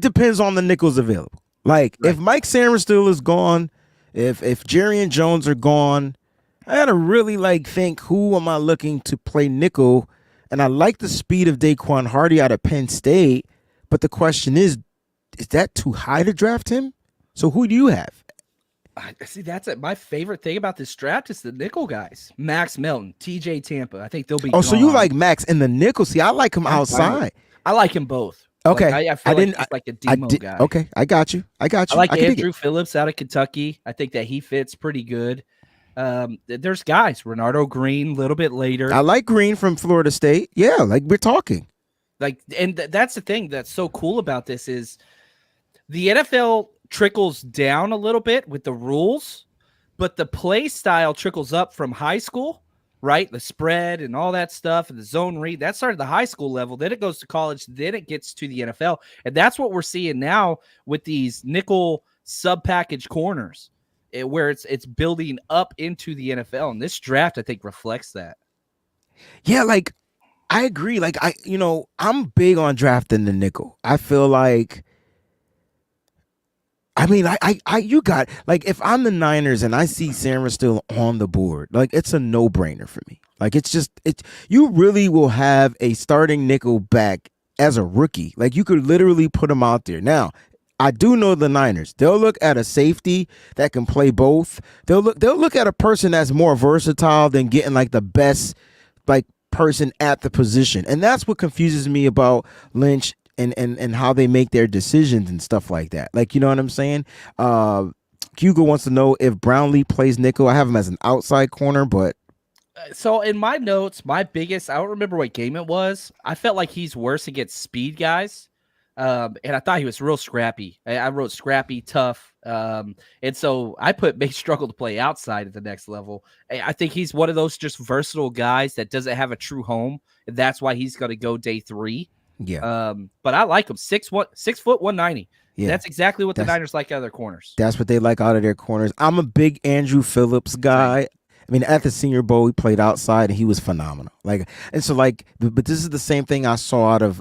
depends on the nickels available. Like, if Mike Sarenstill is gone, if Jerry and Jones are gone, I gotta really think, who am I looking to play nickel? And I like the speed of Daquan Hardy out of Penn State, But the question is that too high to draft him? So who do you have? I see. That's it. My favorite thing about this draft is the nickel guys. Max Melton, TJ Tampa. I think they'll be Oh, gone. so you like Max in the nickel? See, I like him I'm fine with- outside. I like him both. Okay, Like, I feel like he's like a demo guy. Okay, I got you. I like can dig Andrew it. Phillips out of Kentucky. I think that he fits pretty good. There's guys, Renardo Green, a little bit later. I like Green from Florida State. Yeah, like we're talking. Like, and that's the thing that's so cool about this is the NFL trickles down a little bit with the rules, but the play style trickles up from high school, right? The spread and all that stuff and the zone read, that started at the high school level. Then it goes to college. Then it gets to the NFL. And that's what we're seeing now with these nickel sub-package corners, where it's building up into the NFL. And this draft, I think, reflects that. Yeah, like I agree. Like I'm big on drafting the nickel. I feel like you got like if I'm the Niners and I see Sarah still on the board, like it's a no-brainer for me. Like you really will have a starting nickel back as a rookie. Like you could literally put him out there. Now, I do know the Niners. They'll look at a safety that can play both. They'll look at a person that's more versatile than getting like the best like person at the position. And that's what confuses me about Lynch and how they make their decisions and stuff like that. Like, you know what I'm saying? Hugo wants to know if Brownlee plays nickel. I have him as an outside corner, but so in my notes, my biggest, I don't remember what game it was. I felt like he's worse against speed guys. And I thought he was real scrappy. I wrote scrappy, tough. And so I may struggle to play outside at the next level. I think he's one of those just versatile guys that doesn't have a true home. And that's why he's going to go day 3. yeah. But I like him. 6 foot 190. Yeah. That's exactly what the Niners like out of their corners. That's what they like out of their corners. I'm a big Andrew Phillips guy. I mean, at the Senior Bowl, he played outside and he was phenomenal. Like, and so like, but this is the same thing I saw out of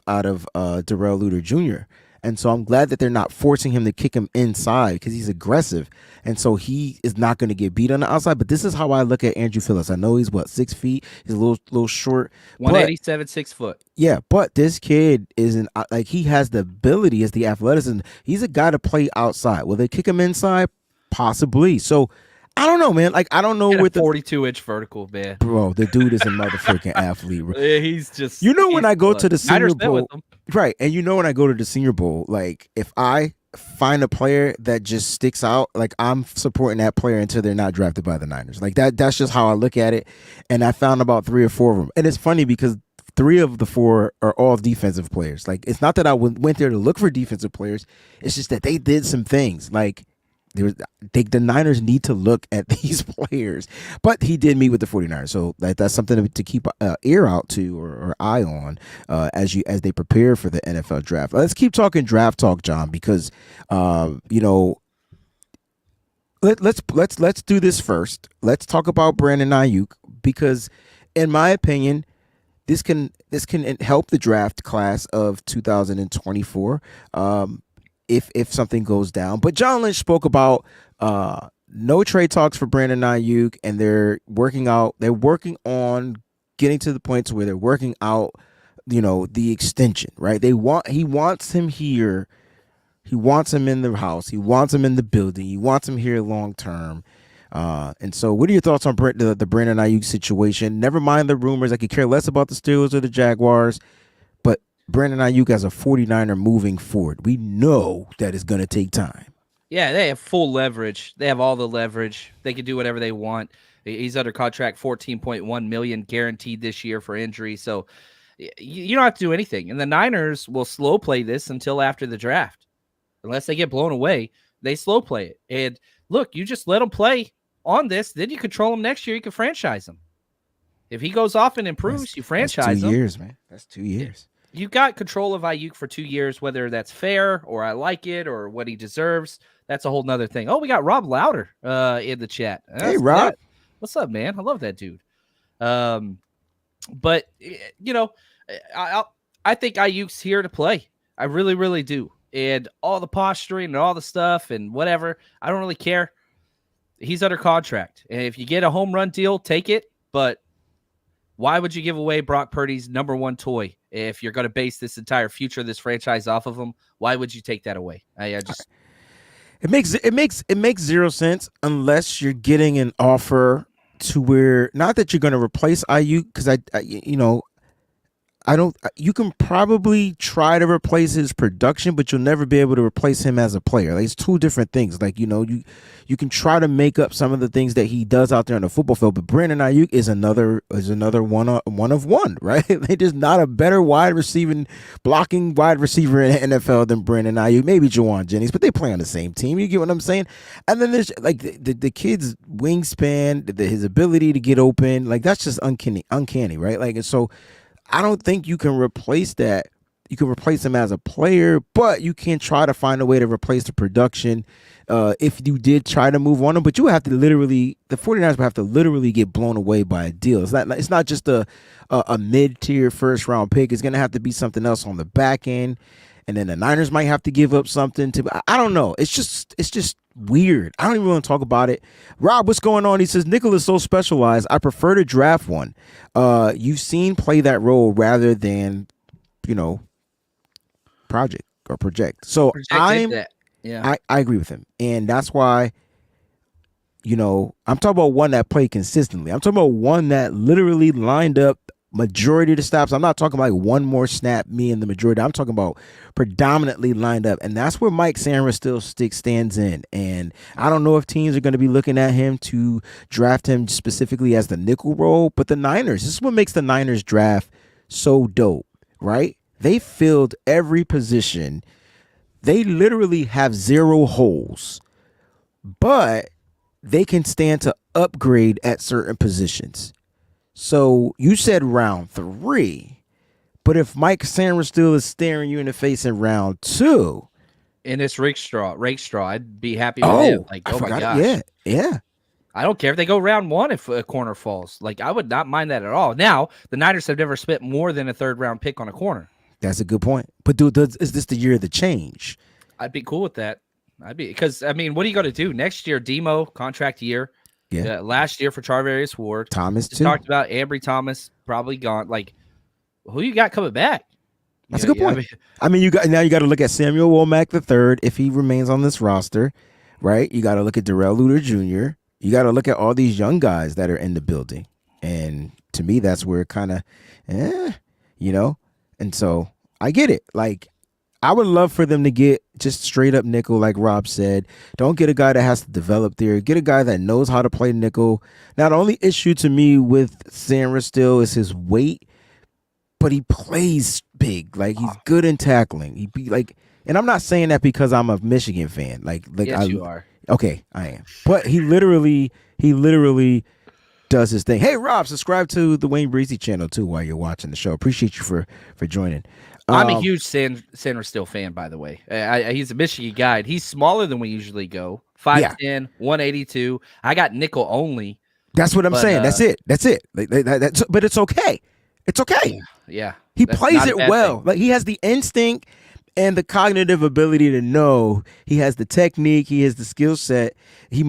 Darrell Luter Jr. And so I'm glad that they're not forcing him to kick him inside because he's aggressive. And so he is not going to get beat on the outside. But this is how I look at Andrew Phillips. I know he's 6 feet. He's a little short. 187, 6 foot. Yeah, but this kid isn't like he has the ability, as the athleticism. He's a guy to play outside. Will they kick him inside? Possibly. So I don't know, man. Like I don't know with the 42-inch vertical, man. Bro, the dude is a motherfucking athlete. Bro. Yeah, he's just. When I go to the Senior Bowl, with him. right? And when I go to the Senior Bowl, like if I find a player that just sticks out, like I'm supporting that player until they're not drafted by the Niners. Like that's just how I look at it. And I found about 3 or 4 of them, and it's funny because 3 of the 4 are all defensive players. Like it's not that I went there to look for defensive players. It's just that they did some things like. The Niners need to look at these players, but he did meet with the 49ers, so that's something to keep ear out to or eye on as they prepare for the NFL draft. Let's keep talking draft talk, John, because let's do this first. Let's talk about Brandon Aiyuk because, in my opinion, this can help the draft class of 2024. If something goes down. But John Lynch spoke about no trade talks for Brandon Aiyuk, and they're working on getting to the point where they're working out, the extension, right? He wants him here. He wants him in the house. He wants him in the building. He wants him here long term. And so what are your thoughts on the Brandon Aiyuk situation? Never mind the rumors. I could care less about the Steelers or the Jaguars. Brandon Aiyuk as a 49er moving forward. We know that it's going to take time. Yeah, they have full leverage. They have all the leverage. They can do whatever they want. He's under contract, $14.1 million guaranteed this year for injury. So you don't have to do anything. And the Niners will slow play this until after the draft. Unless they get blown away, they slow play it. And look, you just let them play on this. Then you control him next year. You can franchise him. If he goes off and improves, you franchise him. That's 2 years, man. That's 2 years. You got control of Aiyuk for 2 years, whether that's fair or I like it or what he deserves. That's a whole nother thing. Oh, we got Rob Louder in the chat. Hey, Rob. What's up, man? I love that dude. But, I think Ayuk's here to play. I really, really do. And all the posturing and all the stuff and whatever, I don't really care. He's under contract. And if you get a home run deal, take it. But Why would you give away Brock Purdy's number one toy if you're going to base this entire future of this franchise off of him? Why would you take that away? I just it makes zero sense unless you're getting an offer to where, not that you're going to replace Ayuk, because I don't. You can probably try to replace his production, but you'll never be able to replace him as a player. Like, it's two different things. Like, you can try to make up some of the things that he does out there on the football field, but Brandon Aiyuk is another one of one, right? They just not a better blocking wide receiver in the NFL than Brandon Aiyuk. Maybe Juwan Jennings, but they play on the same team. You get what I'm saying? And then there's like the kid's wingspan, his ability to get open. Like, that's just uncanny, right? Like, and so I don't think you can replace that. You can replace him as a player, but you can try to find a way to replace the production if you did try to move on him. But you have to the 49ers will have to literally get blown away by a deal. It's not just a mid-tier first-round pick. It's going to have to be something else on the back end. And then the Niners might have to give up something to. I don't know. It's just weird. I don't even want to talk about it. Rob, what's going on? He says Nickel is so specialized. I prefer to draft one. You've seen play that role rather than, project. So I agree with him, and that's why. I'm talking about one that played consistently. I'm talking about one that literally lined up majority of the snaps. I'm not talking like one more snap, me and the majority. I'm talking about predominantly lined up, and that's where Mike Sanders still stands in. And I don't know if teams are going to be looking at him to draft him specifically as the nickel role, but the Niners, this is what makes the Niners draft so dope, right? They filled every position. They literally have zero holes, but they can stand to upgrade at certain positions. So you said round 3, but if Mike Sanders still is staring you in the face in round 2, and it's Rakestraw, I'd be happy with him. Like, I my forgot. gosh, yeah. I don't care if they go round 1 if a corner falls. Like, I would not mind that at all. Now, the Niners have never spent more than a third-round pick on a corner. That's a good point. But dude, is this the year of the change? I'd be cool with that. Because what are you going to do next year? Demo contract year. Yeah. Last year for Charvarius Ward. Thomas Just too. Talked about Ambry Thomas probably gone. Like, who you got coming back? That's a good point. You got to look at Samuel Womack III if he remains on this roster, right? You got to look at Darrell Luter Jr. You got to look at all these young guys that are in the building, and to me, that's where it kind of, And so I get it. Like, I would love for them to get just straight up nickel, like Rob said. Don't get a guy that has to develop there. Get a guy that knows how to play nickel. Now, the only issue to me with Sanders still is his weight, but he plays big. Like, he's good in tackling. And I'm not saying that because I'm a Michigan fan. Yes, you are. Okay, I am. But he literally does his thing. Hey, Rob, subscribe to the WayneBreezie channel too while you're watching the show. Appreciate you for joining. I'm a huge Sanders Still fan, by the way. He's a Michigan guy. He's smaller than we usually go. 5'10", 182. I got nickel only. That's what I'm saying. That's it. But it's okay. It's okay. Yeah. He plays it well. Thing. Like, he has the instinct and the cognitive ability to know. He has the technique. He has the skill set. He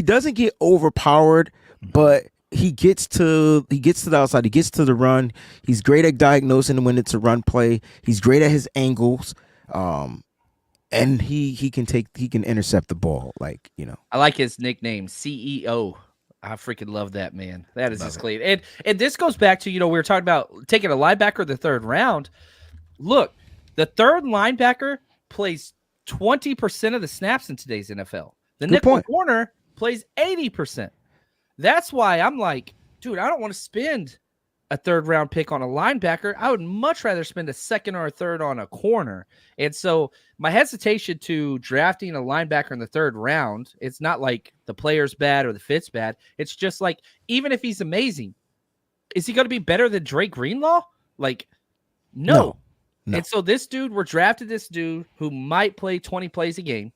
doesn't get overpowered, but he gets to the outside. He gets to the run. He's great at diagnosing when it's a run play. He's great at his angles. And he can intercept the ball. Like, I like his nickname, CEO. I freaking love that, man. That is just clean. And this goes back to, we were talking about taking a linebacker the third round. Look, the third linebacker plays 20% of the snaps in today's NFL. The nickel corner plays 80%. That's why I'm like, dude, I don't want to spend a third-round pick on a linebacker. I would much rather spend a second or a third on a corner. And so my hesitation to drafting a linebacker in the third round, it's not like the player's bad or the fit's bad. It's just like, even if he's amazing, is he going to be better than Drake Greenlaw? Like, no. And so we're drafted this dude who might play 20 plays a game,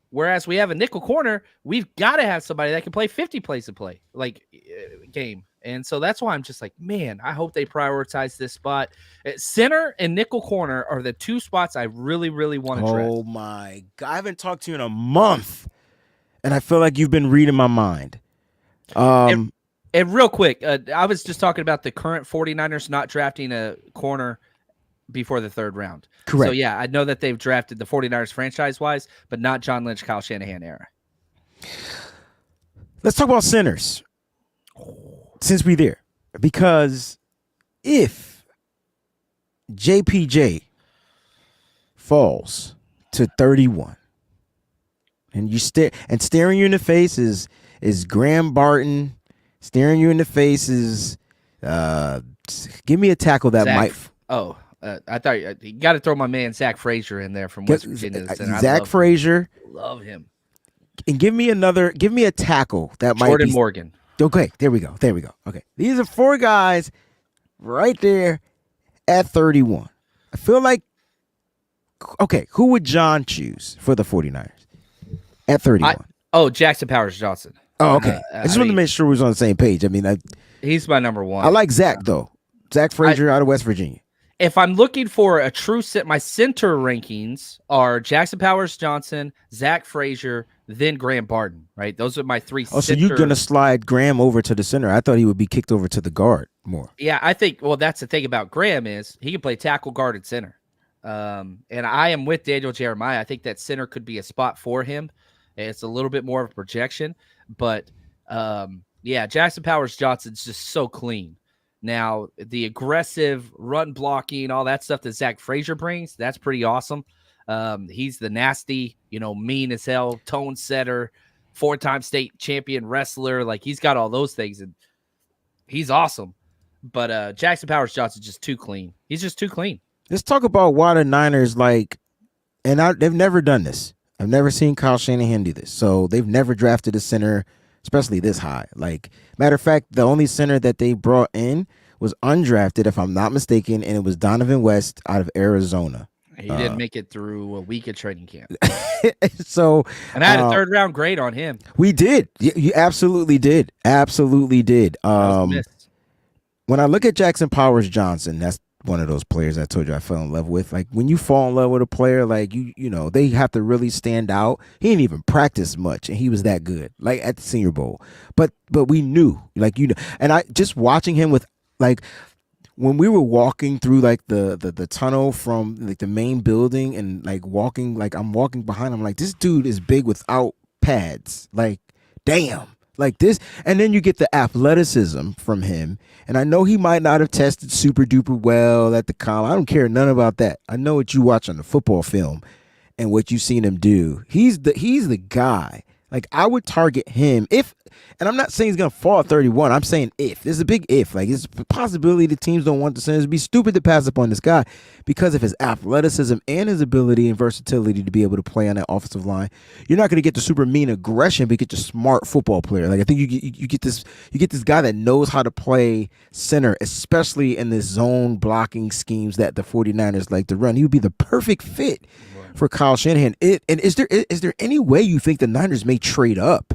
whereas we have a nickel corner, we've got to have somebody that can play 50 plays a play, game. And so that's why I'm just like, man, I hope they prioritize this spot. Center and nickel corner are the two spots I really, really want to draft. Oh, my God. I haven't talked to you in a month, and I feel like you've been reading my mind. And And real quick, I was just talking about the current 49ers not drafting a corner before the third round. Correct. So, yeah, I know that they've drafted the 49ers franchise-wise, but not John Lynch, Kyle Shanahan era. Let's talk about centers since we're there. Because if JPJ falls to 31 and you staring you in the face is Graham Barton, staring you in the face is give me a tackle that Zach, might I thought you got to throw my man Zach Frazier in there from West Virginia. Zach Frazier. Love him. And give me a tackle that might be Jordan Morgan. Okay, there we go. Okay. These are 4 guys right there at 31. I feel like, okay, who would John choose for the 49ers at 31? Jackson Powers Johnson. Oh, okay. I just wanted to make sure we was on the same page. I mean, he's my number one. I like Zach, though. Zach Frazier out of West Virginia. If I'm looking for a true set, my center rankings are Jackson Powers Johnson, Zach Frazier, then Graham Barton, right? Those are my 3 Oh, so you're going to slide Graham over to the center. I thought he would be kicked over to the guard more. Yeah, I think, well, that's the thing about Graham is he can play tackle, guard, and center. And I am with Daniel Jeremiah. I think that center could be a spot for him. It's a little bit more of a projection. But, yeah, Jackson Powers Johnson's just so clean. Now, the aggressive run blocking, all that stuff that Zach Frazier brings, that's pretty awesome. He's the nasty, mean as hell, tone setter, 4-time state champion wrestler. Like, he's got all those things, and he's awesome. But Jackson Powers Johnson's just too clean. He's just too clean. Let's talk about why the Niners, they've never done this. I've never seen Kyle Shanahan do this. So they've never drafted a center, especially this high. Matter of fact, the only center that they brought in was undrafted, if I'm not mistaken, and it was Donovan West out of Arizona. He didn't make it through a week of training camp. And I had a 3rd round grade on him. We did. You absolutely did. Absolutely did. When I look at Jackson Powers Johnson, that's one of those players I told you I fell in love with. Like, when you fall in love with a player, they have to really stand out. He didn't even practice much, and he was that good, at the Senior Bowl. But we knew, and I just watching him with, when we were walking through the tunnel from the main building and walking, I'm walking behind him, this dude is big without pads. Damn. This, and then you get the athleticism from him. And I know he might not have tested super duper well at the combine. I don't care none about that. I know what you watch on the football film and what you've seen him do. He's the guy. I would target him and I'm not saying he's gonna fall at 31. I'm saying if. There's a big if. It's a possibility the teams don't want the Senators. It'd be stupid to pass up on this guy because of his athleticism and his ability and versatility to be able to play on that offensive line. You're not gonna get the super mean aggression, but you get the smart football player. I think you get this guy that knows how to play center, especially in the zone blocking schemes that the 49ers like to run. He would be the perfect fit for Kyle Shanahan. And is there any way you think the Niners may trade up?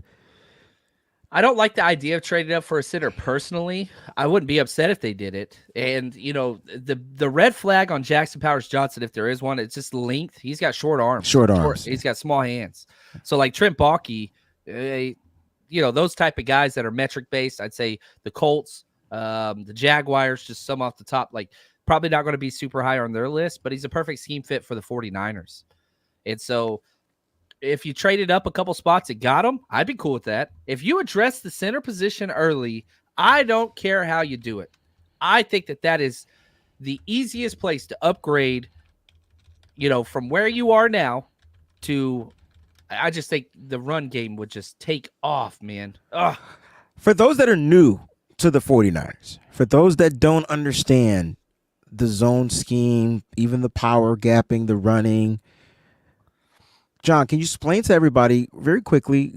I don't like the idea of trading up for a center personally. I wouldn't be upset if they did it. And, the red flag on Jackson Powers Johnson, if there is one, it's just length. He's got short arms. He's got small hands. So, Trent Baalke, those type of guys that are metric-based, I'd say the Colts, the Jaguars, just some off the top, probably not going to be super high on their list, but he's a perfect scheme fit for the 49ers. And so if you traded up a couple spots and got him, I'd be cool with that. If you address the center position early, I don't care how you do it. I think that is the easiest place to upgrade, from where you are now to, I just think the run game would just take off, man. Ugh. For those that are new to the 49ers, for those that don't understand the zone scheme, even the power gapping, the running, John, can you explain to everybody very quickly,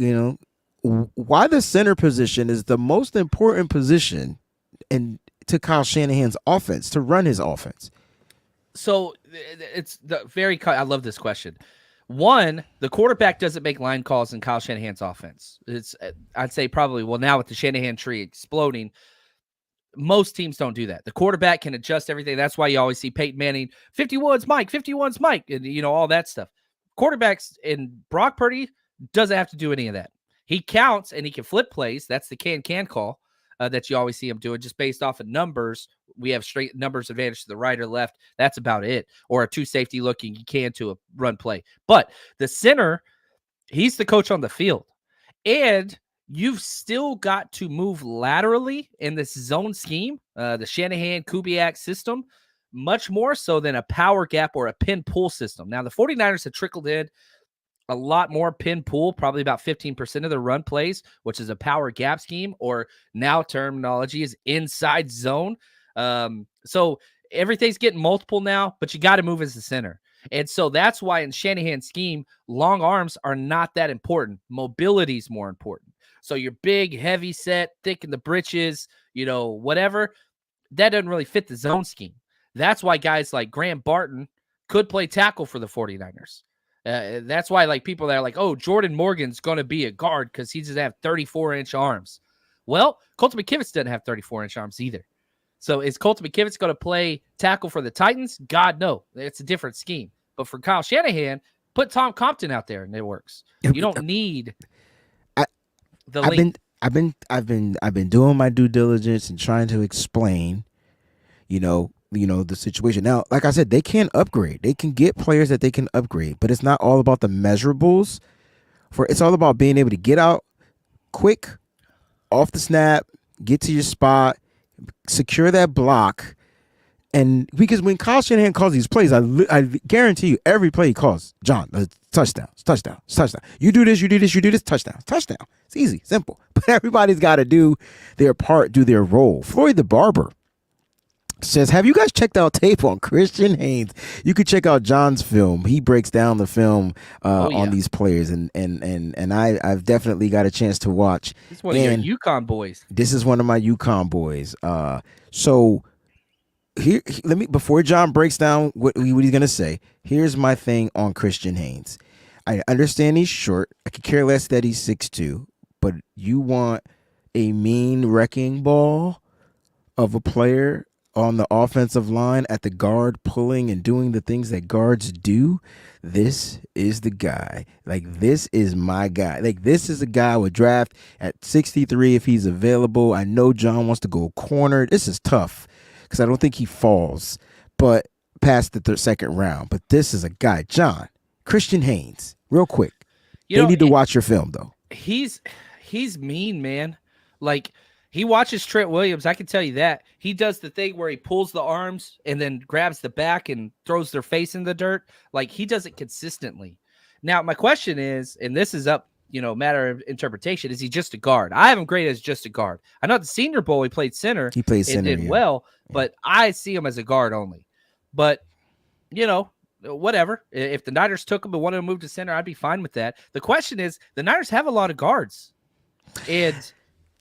why the center position is the most important position to Kyle Shanahan's offense, to run his offense? So it's I love this question. One, the quarterback doesn't make line calls in Kyle Shanahan's offense. I'd say probably, now with the Shanahan tree exploding, most teams don't do that. The quarterback can adjust everything. That's why you always see Peyton Manning, 51's Mike, 51's Mike, and all that stuff. Quarterbacks in Brock Purdy doesn't have to do any of that. He counts and he can flip plays. That's the can call. that you always see him doing just based off of numbers. We have straight numbers advantage to the right or left. That's about it. Or a two safety looking you can to a run play. But the center, he's the coach on the field. And you've still got to move laterally in this zone scheme, the Shanahan-Kubiak system, much more so than a power gap or a pin pull system. Now, the 49ers have trickled in a lot more pin pull, probably about 15% of their run plays, which is a power gap scheme, or now terminology is inside zone. So everything's getting multiple now, but you got to move as the center. And so that's why in Shanahan's scheme, long arms are not that important. Mobility is more important. So you're big, heavy set, thick in the britches, whatever, that doesn't really fit the zone scheme. That's why guys like Graham Barton could play tackle for the 49ers. That's why like people that are like, oh, Jordan Morgan's going to be a guard because he doesn't have 34-inch arms. Well, Colton McKivitz doesn't have 34-inch arms either. So is Colton McKivitz going to play tackle for the Titans? God, no. It's a different scheme. But for Kyle Shanahan, put Tom Compton out there and it works. You don't need the link. I've been doing my due diligence and trying to explain, the situation. Now, like I said, they can upgrade. They can get players that they can upgrade, but it's not all about the measurables. It's all about being able to get out quick, off the snap, get to your spot, secure that block. And because when Kyle Shanahan calls these plays, I guarantee you every play he calls, John, touchdown. You do this, touchdown. It's easy, simple. But everybody's got to do their part, do their role. Floyd the Barber says, have you guys checked out tape on Christian Haynes? You could check out John's film. He breaks down the film on these players, and I've definitely got a chance to watch. This is one of your UConn boys. This is one of my UConn boys. So here, before John breaks down what he's gonna say, here's my thing on Christian Haynes. I understand he's short. I could care less that he's 6'2", but you want a mean wrecking ball of a player on the offensive line at the guard, pulling and doing the things that guards do. This is the guy. Like, this is my guy. Like, this is a guy I would draft at 63 if he's available. I know John wants to go corner. This is tough because I don't think he falls, but past the second round. But this is a guy, John, Christian Haynes, real quick. They need to watch your film, though. He's mean, man. Like, he watches Trent Williams. I can tell you that. He does the thing where he pulls the arms and then grabs the back and throws their face in the dirt. Like, he does it consistently. Now, my question is, and this is up, matter of interpretation, is he just a guard? I have him graded as just a guard. I know at the Senior Bowl he played center. He played center. It did well, but I see him as a guard only. But, whatever. If the Niners took him and wanted to move to center, I'd be fine with that. The question is, the Niners have a lot of guards. And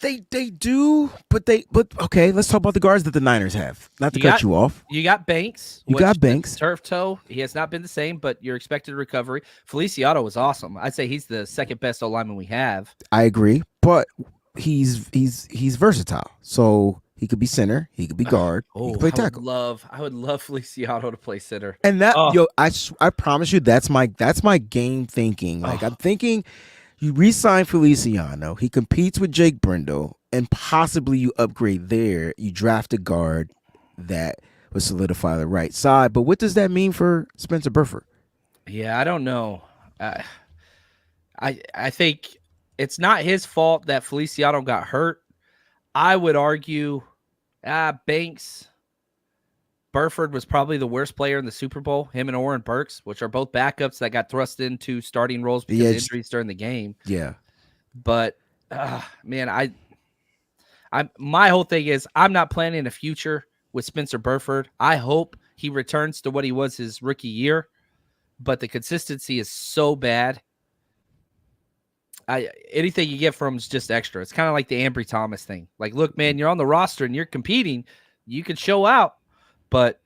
They do, but okay, let's talk about the guards that the Niners have. Not to cut you off. You got Banks. You got Banks. Turf toe. He has not been the same, but you're expected recovery. Feliciano was awesome. I'd say he's the second best O-lineman we have. I agree, but he's versatile. So he could be center, he could be guard, he could play tackle. I would love Feliciano to play center. And that I promise you that's my game thinking. Like, I'm thinking you re-sign Feliciano, he competes with Jake Brindle, and possibly you upgrade there. You draft a guard that would solidify the right side. But what does that mean for Spencer Burford? Yeah, I don't know. I think it's not his fault that Feliciano got hurt. I would argue Banks, Burford was probably the worst player in the Super Bowl, him and Oren Burks, which are both backups that got thrust into starting roles because of injuries during the game. Yeah. But, man, my whole thing is I'm not planning a future with Spencer Burford. I hope he returns to what he was his rookie year, but the consistency is so bad. Anything you get from him is just extra. It's kind of like the Ambry Thomas thing. Like, look, man, you're on the roster and you're competing. You can show out, but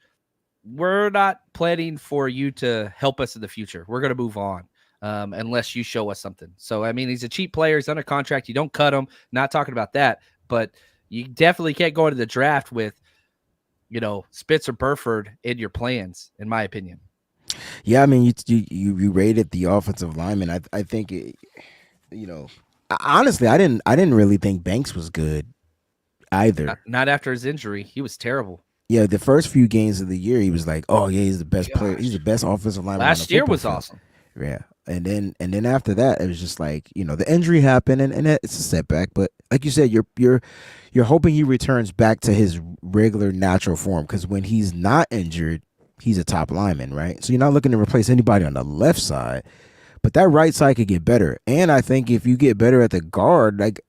we're not planning for you to help us in the future. We're going to move on unless you show us something. So, I mean, he's a cheap player. He's under contract. You don't cut him. Not talking about that, but you definitely can't go into the draft with, Spencer Burford in your plans, in my opinion. Yeah, I mean, you rated the offensive lineman. I think it, honestly, I didn't really think Banks was good either. Not after his injury. He was terrible. Yeah, the first few games of the year, he was like, "Oh yeah, he's the best player. He's the best offensive lineman." Last year was awesome. Yeah, and then after that, it was just like, the injury happened, and it's a setback. But like you said, you're hoping he returns back to his regular natural form, because when he's not injured, he's a top lineman, right? So you're not looking to replace anybody on the left side, but that right side could get better. And I think if you get better at the guard, like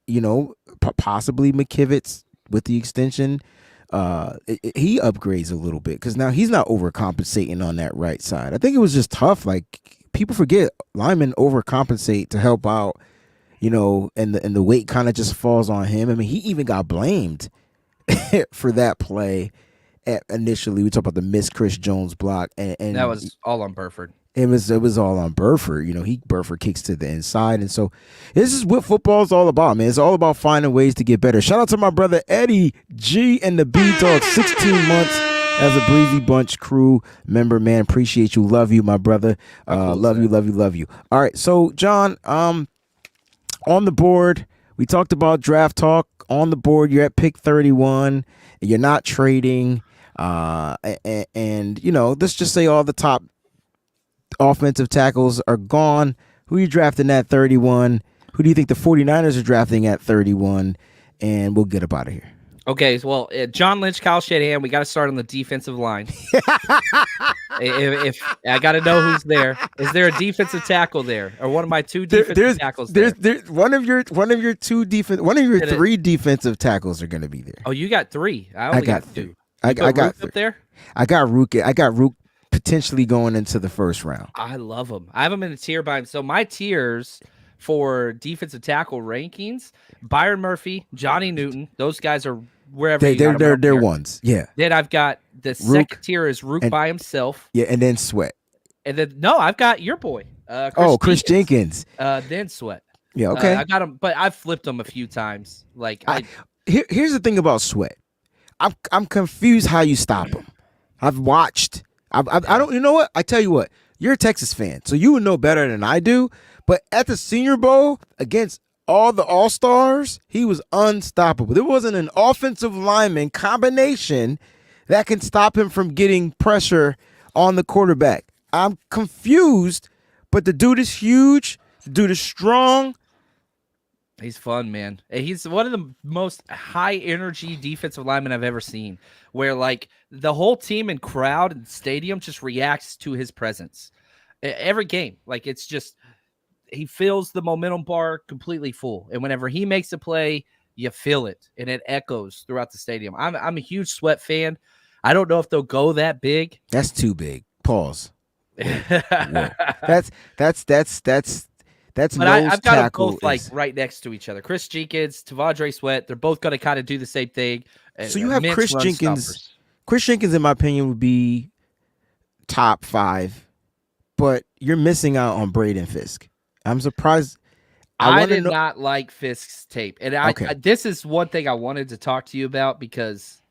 possibly McKivitz with the extension. He upgrades a little bit, because now he's not overcompensating on that right side. I think it was just tough. Like, people forget linemen overcompensate to help out, and the weight kind of just falls on him. I mean, he even got blamed for that play. Initially, we talked about the missed Chris Jones block, and that was all on Burford. It was all on Burford. Burford kicks to the inside. And so this is what football is all about, man. It's all about finding ways to get better. Shout out to my brother Eddie G and the B-Dog, 16 months as a Breezy Bunch crew member, man. Appreciate you. Love you, my brother. Love you. All right. So, John, on the board, we talked about draft talk. On the board, you're at pick 31. You're not trading. And let's just say all the top offensive tackles are gone. Who are you drafting at 31? Who do you think the 49ers are drafting at 31? And we'll get up out of here. Okay, well, John Lynch, Kyle Shanahan, we got to start on the defensive line. if I got to know who's there. Is there a defensive tackle there, or one of my two defensive tackles there? There's one of your three defensive tackles are going to be there. Oh, you got three. I only got two. I got Rook up there. I got Rook potentially going into the first round. I love him. I have him in a tier by him. So my tiers for defensive tackle rankings: Byron Murphy, Johnny Newton. Those guys are wherever they're ones. Yeah. Then I've got the second tier is Rook by himself. Yeah, and then Sweat. And then I've got your boy. Chris Jenkins. Then Sweat. Yeah. Okay. I got him, but I've flipped him a few times. Like here's the thing about Sweat. I'm confused how you stop him. I've watched. I don't. You know what? I tell you what. You're a Texas fan, so you would know better than I do. But at the Senior Bowl against all the All-Stars, he was unstoppable. There wasn't an offensive lineman combination that can stop him from getting pressure on the quarterback. I'm confused, but the dude is huge. The dude is strong. He's fun, man. He's one of the most high-energy defensive linemen I've ever seen, where, like, the whole team and crowd and stadium just reacts to his presence. Every game. Like, it's just he fills the momentum bar completely full. And whenever he makes a play, you feel it, and it echoes throughout the stadium. I'm a huge Sweat fan. I don't know if they'll go that big. That's too big. Pause. That's but I've got them both like right next to each other. Chris Jenkins, Tavondre Sweat, they're both going to kind of do the same thing. So you have Chris Jenkins. Stoppers. Chris Jenkins, in my opinion, would be top 5, but you're missing out on Braden Fisk. I'm surprised. I did not like Fisk's tape, and this is one thing I wanted to talk to you about because,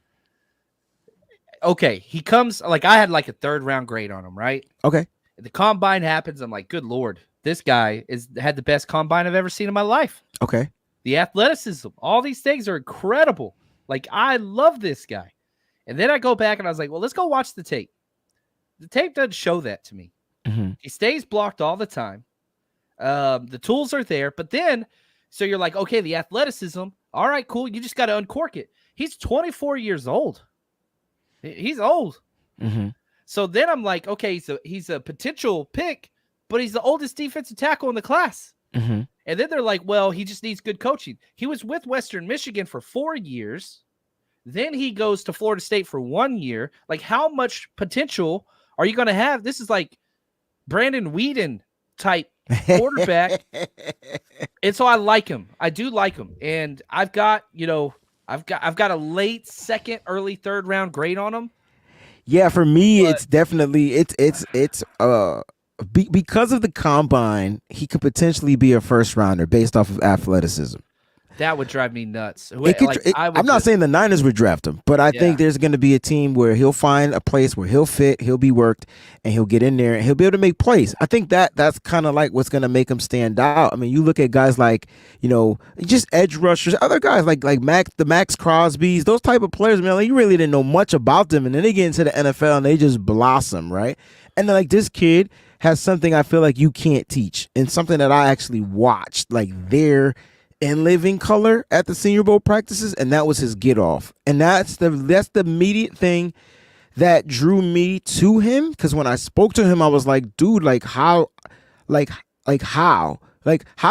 he comes like I had like a 3rd round grade on him, right? Okay, the combine happens. I'm like, good Lord. This guy had the best combine I've ever seen in my life. Okay. The athleticism, all these things are incredible. Like, I love this guy. And then I go back and I was like, well, let's go watch the tape. The tape doesn't show that to me. Mm-hmm. He stays blocked all the time. The tools are there. But then, so you're like, okay, the athleticism. All right, cool. You just got to uncork it. He's 24 years old. He's old. Mm-hmm. So then I'm like, okay, so he's a potential pick, but he's the oldest defensive tackle in the class. Mm-hmm. And then they're like, well, he just needs good coaching. He was with Western Michigan for 4 years. Then he goes to Florida State for 1 year. Like, how much potential are you going to have? This is like Brandon Whedon type quarterback. And so I like him. I do like him. And I've got a late 2nd, early 3rd round grade on him. Yeah, for me, it's definitely because of the combine, he could potentially be a 1st rounder based off of athleticism. That would drive me nuts. I'm not saying the Niners would draft him, but I think there's going to be a team where he'll find a place where he'll fit, he'll be worked, and he'll get in there and he'll be able to make plays. I think that's kind of like what's going to make him stand out. I mean, you look at guys like, just edge rushers, other guys like the Max Crosbys, those type of players, man, like you really didn't know much about them, and then they get into the NFL and they just blossom, right? And then like this kid has something I feel like you can't teach, and something that I actually watched, like there in living color at the Senior Bowl practices, and that was his get off. And that's the immediate thing that drew me to him, because when I spoke to him, I was like, dude, how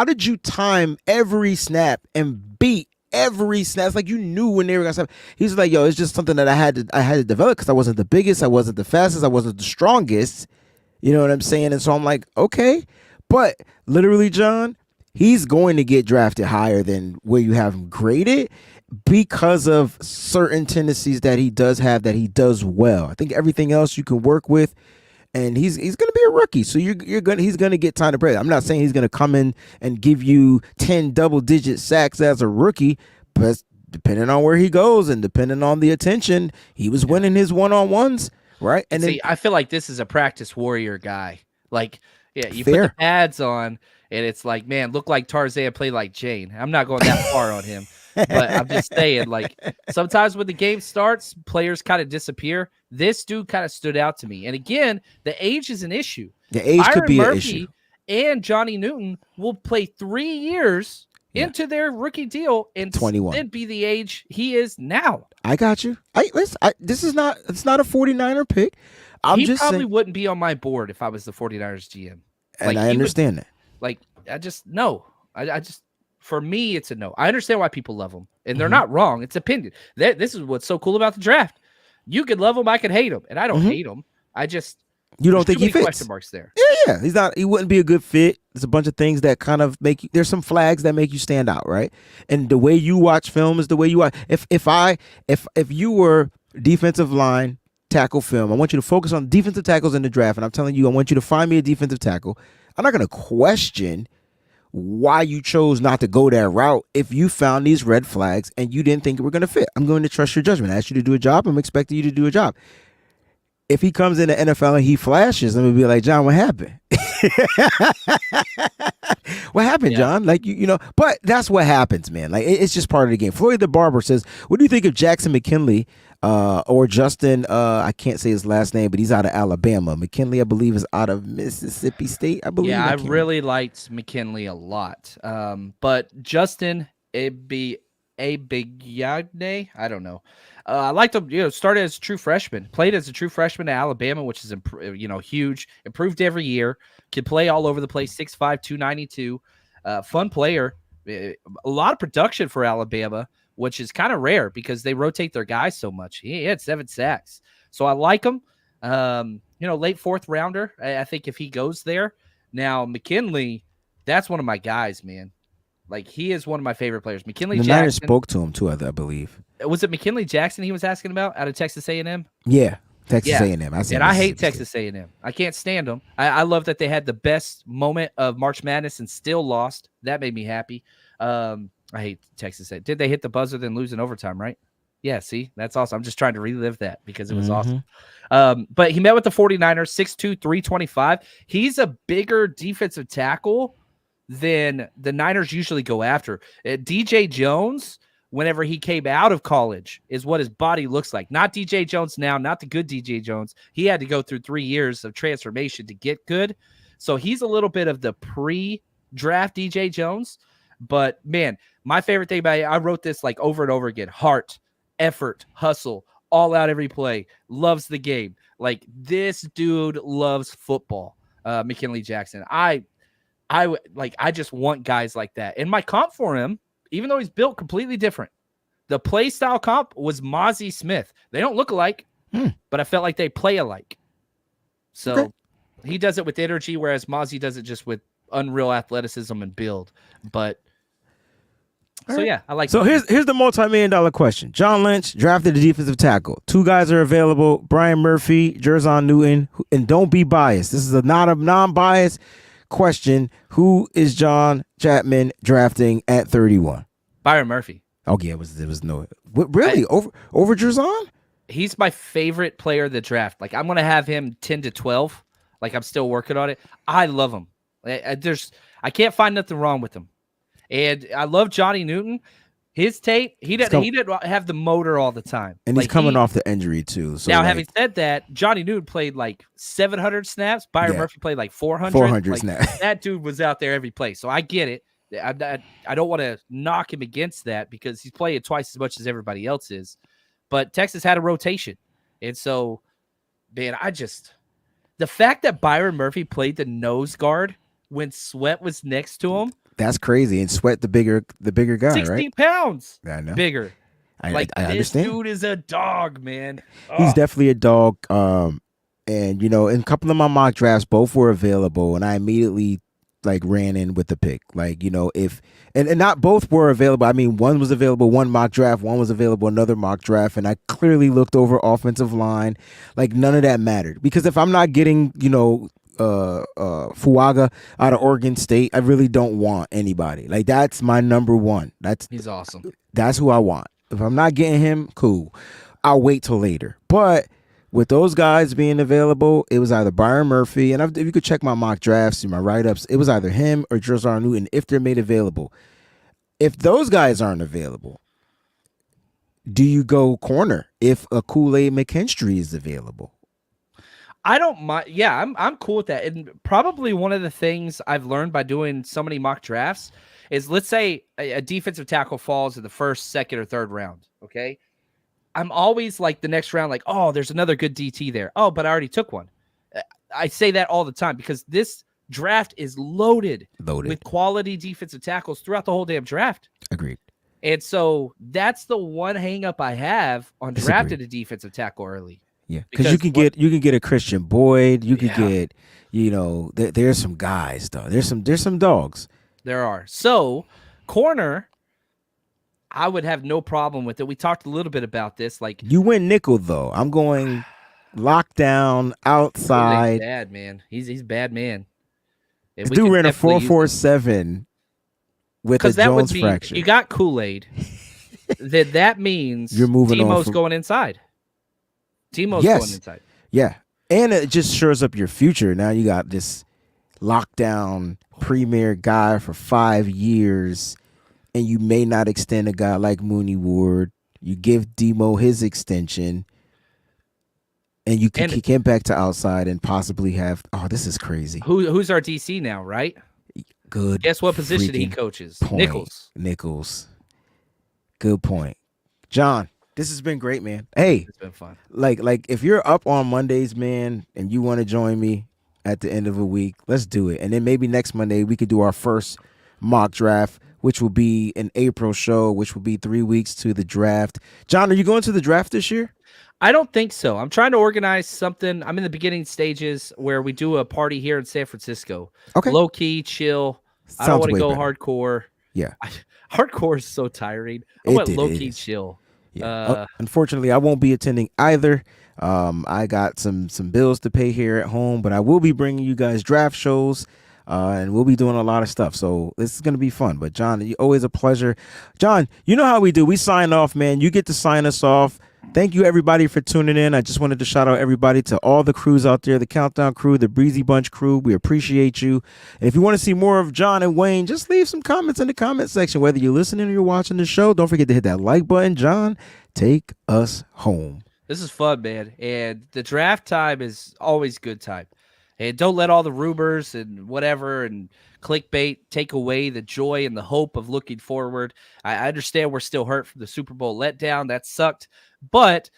did you time every snap and beat every snap? It's like you knew when they were gonna snap. He's like, yo, it's just something that I had to develop, because I wasn't the biggest, I wasn't the fastest, I wasn't the strongest. You know what I'm saying? And so I'm like, okay. But literally, John, he's going to get drafted higher than where you have him graded, because of certain tendencies that he does have that he does well. I think everything else you can work with, and he's going to be a rookie, so he's going to get time to play. I'm not saying he's going to come in and give you 10 double-digit sacks as a rookie, but depending on where he goes and depending on the attention, he was winning his one-on-ones, right? And see, I feel like this is a practice warrior guy. Like, yeah, you put the pads on, and it's like, man, look like Tarzan, play like Jane. I'm not going that far on him, but I'm just saying, like, sometimes when the game starts, players kind of disappear. This dude kind of stood out to me. And again, the age is an issue. The age Byron could be Murphy an issue. And Johnny Newton will play 3 years into their rookie deal and 21. Then be the age he is now. I got you. It's not a 49er pick. He probably wouldn't be on my board if I was the 49ers GM. And I understand that. Like, I just, no. I just, for me, it's a no. I understand why people love him, and they're not wrong. It's opinion. This is what's so cool about the draft. You could love him, I could hate him, and I don't hate him. I just, you don't think he fits? Question marks there. Yeah. He wouldn't be a good fit. There's a bunch of things that kind of make you, there's some flags that make you stand out, right? And the way you watch film is the way you watch. If you were defensive line tackle film, I want you to focus on defensive tackles in the draft, and I'm telling you, I want you to find me a defensive tackle. I'm not going to question why you chose not to go that route if you found these red flags and you didn't think it were going to fit. I'm going to trust your judgment. I asked you to do a job. I'm expecting you to do a job. If he comes in the NFL and he flashes, I'm going to be like, John, what happened? What happened, John? Like, but that's what happens, man. Like, it's just part of the game. Floyd the Barber says, what do you think of Jackson McKinley or Justin? I can't say his last name, but he's out of Alabama. McKinley, I believe, is out of Mississippi State, I believe. Yeah, I really liked McKinley a lot. But Justin Abiyagne, I don't know. I liked him, started as a true freshman, played as a true freshman at Alabama, which is, huge, improved every year, could play all over the place, 6'5", 292, fun player, a lot of production for Alabama, which is kind of rare because they rotate their guys so much. He had 7 sacks. So I like him, late 4th rounder. I think if he goes there. Now, McKinley, that's one of my guys, man. Like, he is one of my favorite players. McKinley Jackson. The Niners spoke to him, too, I believe. Was it McKinley Jackson he was asking about out of Texas A&M? Yeah, Texas A&M. I hate Texas A&M. I can't stand them. I love that they had the best moment of March Madness and still lost. That made me happy. I hate Texas A&M. Did they hit the buzzer then lose in overtime, right? Yeah, see? That's awesome. I'm just trying to relive that because it was awesome. But he met with the 49ers, 6'2", 325. He's a bigger defensive tackle than the Niners usually go after. DJ Jones, whenever he came out of college, is what his body looks like. Not DJ Jones now, not the good DJ Jones. He had to go through 3 years of transformation to get good. So he's a little bit of the pre-draft DJ Jones. But, man, my favorite thing about it, I wrote this like over and over again. Heart, effort, hustle, all out every play, loves the game. Like, this dude loves football, McKinley Jackson. I just want guys like that. And my comp for him, even though he's built completely different, the play style comp was Mozzie Smith. They don't look alike, but I felt like they play alike. So he does it with energy, whereas Mozzie does it just with unreal athleticism and build. But I like. So here's the multi-million-dollar question. John Lynch drafted a defensive tackle. 2 guys are available: Brian Murphy, Jerzon Newton, and don't be biased. This is not a non-biased question. Who is John Chapman drafting at 31? Byron Murphy. Oh yeah, there was no really over Jerzon? He's my favorite player of the draft. Like I'm gonna have him 10 to 12. Like I'm still working on it. I love him. I can't find nothing wrong with him. And I love Johnny Newton. His tape, he didn't have the motor all the time. And he's coming off the injury too. So now, having said that, Johnny Newton played like 700 snaps. Byron Murphy played like 400. 400 snaps. That dude was out there every play. So I get it. I don't want to knock him against that because he's playing twice as much as everybody else is. But Texas had a rotation. And so, man, the fact that Byron Murphy played the nose guard when Sweat was next to him. That's crazy. And Sweat, the bigger guy, 16 right? pounds I know. bigger. I this understand. Dude is a dog, man. He's definitely a dog. And in a couple of my mock drafts, both were available, and I immediately ran in with the pick. If not both were available. I mean, one was available, one mock draft, one was available, another mock draft, and I clearly looked over offensive line. None of that mattered because if I'm not getting, Fuaga out of Oregon State, I really don't want anybody. That's my number one. He's awesome. That's who I want. If I'm not getting him, cool. I'll wait till later. But with those guys being available, it was either Byron Murphy, and if you could check my mock drafts and my write-ups, it was either him or Jerzon Newton if they're made available. If those guys aren't available, do you go corner if a Kool-Aid McKinstry is available? I don't mind. Yeah, I'm cool with that. And probably one of the things I've learned by doing so many mock drafts is, let's say a defensive tackle falls in the first, second, or third round. Okay, I'm always the next round, oh, there's another good DT there. Oh, but I already took one. I say that all the time because this draft is loaded with quality defensive tackles throughout the whole damn draft. Agreed. And so that's the one hang up I have on drafting a defensive tackle early. Yeah, because you can get a Christian Boyd. You could get, there's some guys though. There's some dogs. There are. So corner, I would have no problem with it. We talked a little bit about this. You went nickel though. I'm going lockdown outside. He's bad man. He's bad man. This dude ran a 4.47 with a Jones fracture. You got Kool-Aid. that means you're moving Demo's on going inside. Demo's going inside. Yeah. And it just shores up your future. Now you got this lockdown premier guy for 5 years, and you may not extend a guy like Mooney Ward. You give Demo his extension, and you can kick him back to outside and possibly have. Oh, this is crazy. Who's our DC now, right? Good. Guess what position he coaches? Point. Nichols. Good point. John, this has been great, man. Hey, it's been fun. If you're up on Mondays, man, and you want to join me at the end of a week, let's do it. And then maybe next Monday we could do our first mock draft, which will be an April show, which will be 3 weeks to the draft. John, are you going to the draft this year? I don't think so. I'm trying to organize something. I'm in the beginning stages where we do a party here in San Francisco. Okay. Low key, chill. I don't want to go hardcore. Yeah. Hardcore is so tiring. I want low key, chill. Yeah. Unfortunately, I won't be attending either. I got some bills to pay here at home, but I will be bringing you guys draft shows, and we'll be doing a lot of stuff. So this is going to be fun. But John, always a pleasure. John, you know how we do. We sign off, man. You get to sign us off. Thank you, everybody, for tuning in. I just wanted to shout out everybody to all the crews out there, the Countdown crew, the Breezy Bunch crew. We appreciate you. And if you want to see more of John and Wayne, just leave some comments in the comment section. Whether you're listening or you're watching the show, don't forget to hit that like button. John, take us home. This is fun, man. And the draft time is always good time. And don't let all the rumors and whatever and clickbait take away the joy and the hope of looking forward. I understand we're still hurt from the Super Bowl letdown. That sucked. But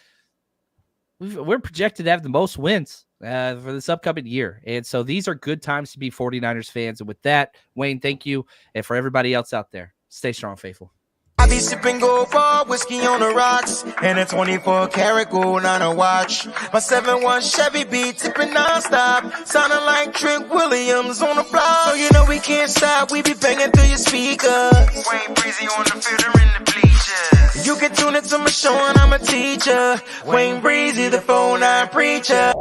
we're projected to have the most wins for this upcoming year. And so these are good times to be 49ers fans. And with that, Wayne, thank you. And for everybody else out there, stay strong, faithful. I be sipping gold bar, whiskey on the rocks, and a 24 karat gold on a watch. My 7-1 Chevy be tipping non-stop, sounding like Trent Williams on the block. So you know we can't stop, we be banging through your speakers. WayneBreezie on the field or in the bleachers. You can tune into my show and I'm a teacher. WayneBreezie, the 4-9 preacher.